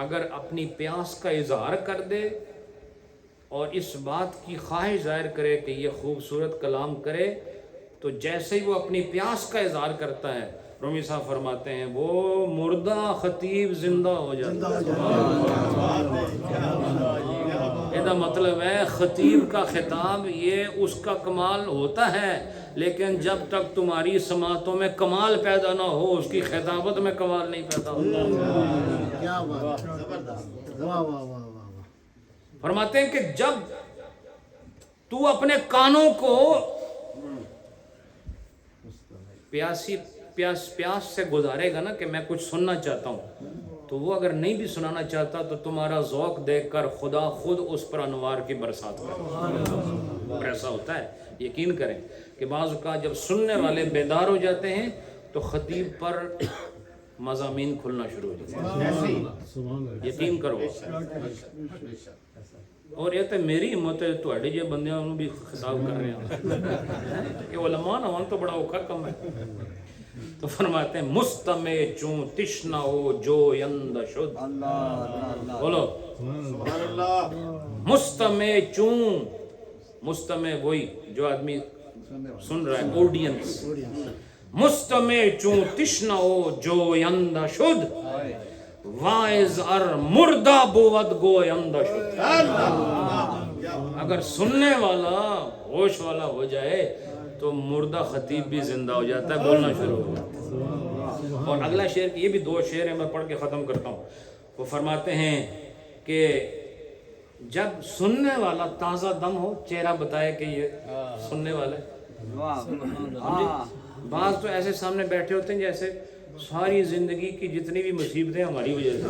اگر اپنی پیاس کا اظہار کر دے اور اس بات کی خواہش ظاہر کرے کہ یہ خوبصورت کلام کرے, تو جیسے ہی وہ اپنی پیاس کا اظہار کرتا ہے, رومی صاحب فرماتے ہیں وہ مردہ خطیب زندہ ہو جاتا ہے. یہ مطلب ہے خطیب کا خطاب یہ اس کا کمال ہوتا ہے, لیکن جب تک تمہاری سماعتوں میں کمال پیدا نہ ہو اس کی خطابت میں کمال نہیں پیدا ہوتا. کیا بات ہے, واہ واہ واہ واہ. فرماتے ہیں کہ جب تو اپنے کانوں کو پیاس سے گزارے گا نا کہ میں کچھ سننا چاہتا ہوں, تو وہ اگر نہیں بھی سنانا چاہتا تو تمہارا ذوق دیکھ کر خدا خود اس پر انوار کی برسات کرے. ایسا ہوتا ہے, یقین کریں کہ بعض اوقات جب سننے والے بیدار ہو جاتے ہیں تو خطیب پر مضامین کھلنا شروع ہو جاتے ہیں. یقین کرو. اور یہ تو میری ہمت ہے تواڈے جے بندیاں نوں بھی خطاب کر رہے ہیں کہ علماء نہ ہون تو بڑا اوکھا کم ہے. تو فرماتے ہیں مستمع چوں تشنا ہو جو یند شد. بولو مستمع چوں, مستمع وہی جو آدمی سن رہا ہے, آڈینس. مستمع چوں تشنا ہو جو یند شد, واعظ ار مردہ بود گو یند شد. اگر سننے والا ہوش والا ہو جائے تو مردہ خطیب بھی زندہ ہو جاتا ہے, بولنا شروع ہو جاتا ہے. اور اگلا شعر, یہ بھی 2 شعر ہیں, میں پڑھ کے ختم کرتا ہوں. وہ فرماتے ہیں کہ جب سننے والا تازہ دم ہو, چہرہ بتائے کہ یہ سننے والا ہے. بعض تو ایسے سامنے بیٹھے ہوتے ہیں جیسے ساری زندگی کی جتنی بھی مصیبتیں ہماری وجہ سے,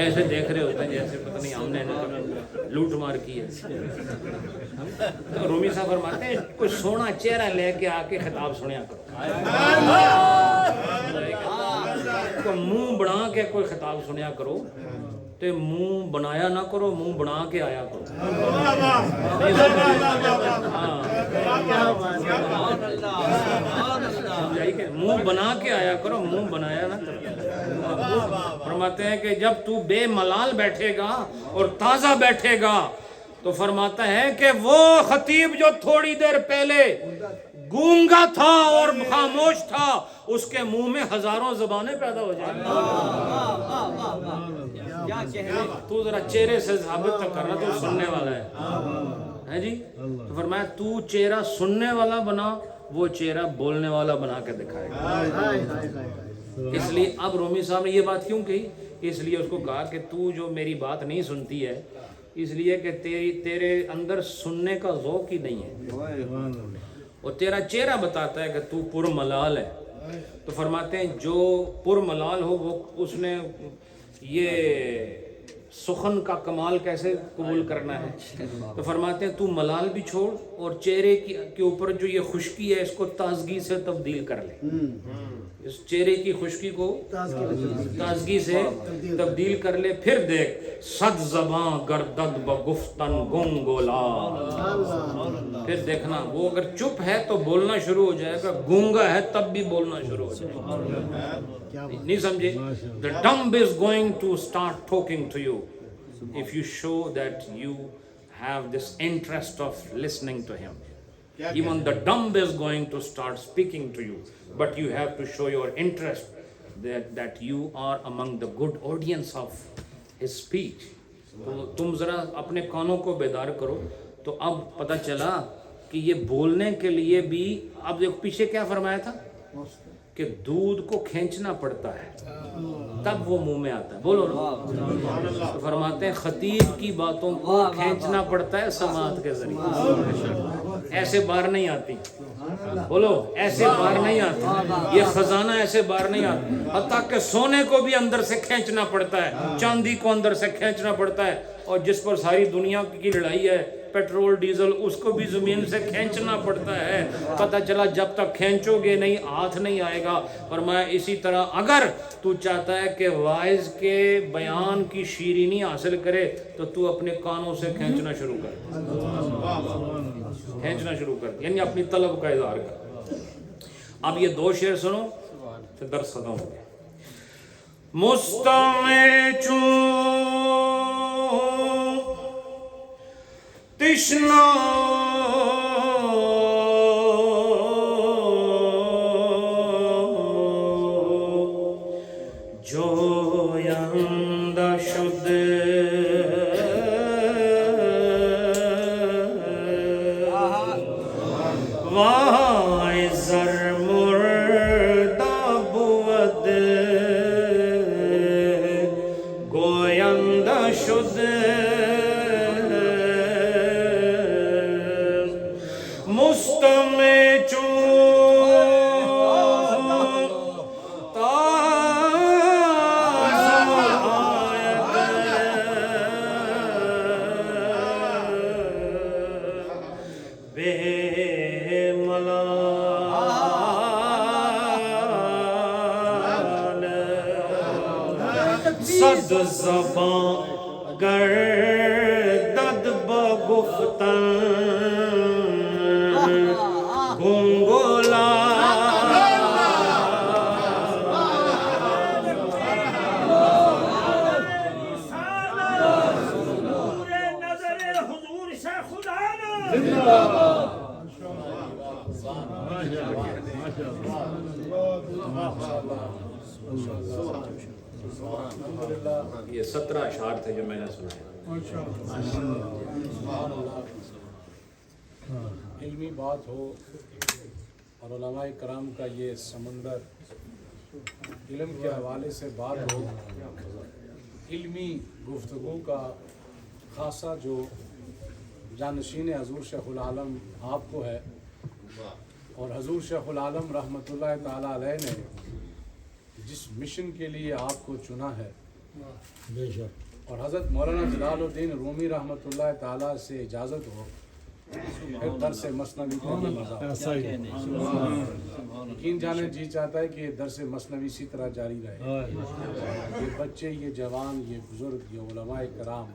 ایسے دیکھ رہے ہوتے ہیں جیسے پتہ نہیں ہم نے لوٹ مار کی ہے. تو رومی صاحب فرماتے ہیں کوئی سونا چہرہ لے کے آ کے خطاب سنیا کرو. کوئی منہ بنا کے کوئی خطاب سنیا کرو, تو منہ بنایا نہ کرو, منہ بنا کے آیا کرو. منہ بنا کے آیا کرو, منہ بنایا نہ کرو. فرماتے ہیں کہ جب تو بے ملال بیٹھے گا اور تازہ بیٹھے گا تو فرماتا ہے کہ وہ خطیب جو تھوڑی دیر پہلے گونگا تھا اور خاموش تھا, اس کے منہ میں ہزاروں زبانیں پیدا ہو جائیں. تو ذرا چہرے سے ثابت تک کرنا تو سننے والا ہے جی. تو فرمایا تو چہرہ سننے والا بنا, وہ چہرہ بولنے والا بنا کے دکھائے گا. اس لیے اب رومی صاحب نے یہ بات کیوں کہی, اس لیے اس کو کہا کہ تو جو میری بات نہیں سنتی ہے اس لیے کہ تیرے اندر سننے کا ذوق ہی نہیں ہے, اور تیرا چہرہ بتاتا ہے کہ تو پر ملال ہے. تو فرماتے ہیں جو پر ملال ہو وہ اس نے یہ سخن کا کمال کیسے قبول کرنا ہے. تو فرماتے ہیں تو ملال بھی چھوڑ اور چہرے کے اوپر جو یہ خشکی ہے اس کو تازگی سے تبدیل کر لے. اس چہرے کی خشکی کو تازگی سے تبدیل کر لے. پھر دیکھ صد زباں گردد بگفتن گنگولا. پھر دیکھنا وہ اگر چپ ہے تو بولنا شروع ہو جائے گا, گونگا ہے تب بھی بولنا شروع ہو جائے گا. نہیں سمجھے. The dumb is going to start talking to you if you show that you have this interest of listening to him. Even the dumb is going to start speaking to you, but you have to show your interest that you are among the good audience of his speech. تو تم ذرا اپنے کانوں کو بیدار کرو. تو اب پتہ چلا کہ یہ بولنے کے لیے بھی اب دیکھو پیچھے کیا فرمایا تھا کہ دودھ کو کھینچنا پڑتا ہے تب وہ منہ میں آتا ہے. بولو نا. تو فرماتے ہیں خطیب کی باتوں کو کھینچنا پڑتا ہے سماعت کے ذریعے, ایسے باہر نہیں آتی. بولو ایسے باہر نہیں آتی, یہ خزانہ ایسے باہر نہیں آتا. حتیٰ کہ سونے کو بھی اندر سے کھینچنا پڑتا ہے, چاندی کو اندر سے کھینچنا پڑتا ہے, اور جس پر ساری دنیا کی لڑائی ہے پیٹرول ڈیزل, اس کو بھی زمین سے کھینچنا پڑتا ہے. پتہ چلا جب تک کھینچو گے نہیں ہاتھ نہیں آئے گا. فرمایا اسی طرح اگر تو چاہتا ہے کہ واعظ کے بیان کی شیرینی حاصل کرے تو تو اپنے کانوں سے کھینچنا شروع کر, کھینچنا شروع کر, یعنی اپنی طلب کا اظہار کر. اب یہ 2 شعر سنو پھر درس ختم ہو گیا. مستمع چون تشنا جوینده شده وای زر مرده بود گوینده شده مستمع چون بے ملال صد زبان گردد بگفتن گنگولا نور نظر حضور شیخ العالم. یہ 17 اشعار تھے جو میں نے سنائے. علمی بات ہو اور علماء کرام کا یہ سمندر, علم کے حوالے سے بات ہو, علمی گفتگو کا خاصہ جو جانشین حضور شیخ العالم آپ کو ہے, اور حضور شیخ العالم رحمۃ اللہ تعالیٰ علیہ نے جس مشن کے لیے آپ کو چنا ہے, اور حضرت مولانا جلال الدین رومی رحمۃ اللہ تعالیٰ سے اجازت ہو پھر درس مثنوی کا بھی مزہ. یقین جانے جی چاہتا ہے کہ یہ درس مثنوی اسی طرح جاری رہے. یہ بچے, یہ جوان, یہ بزرگ, یہ علماء کرام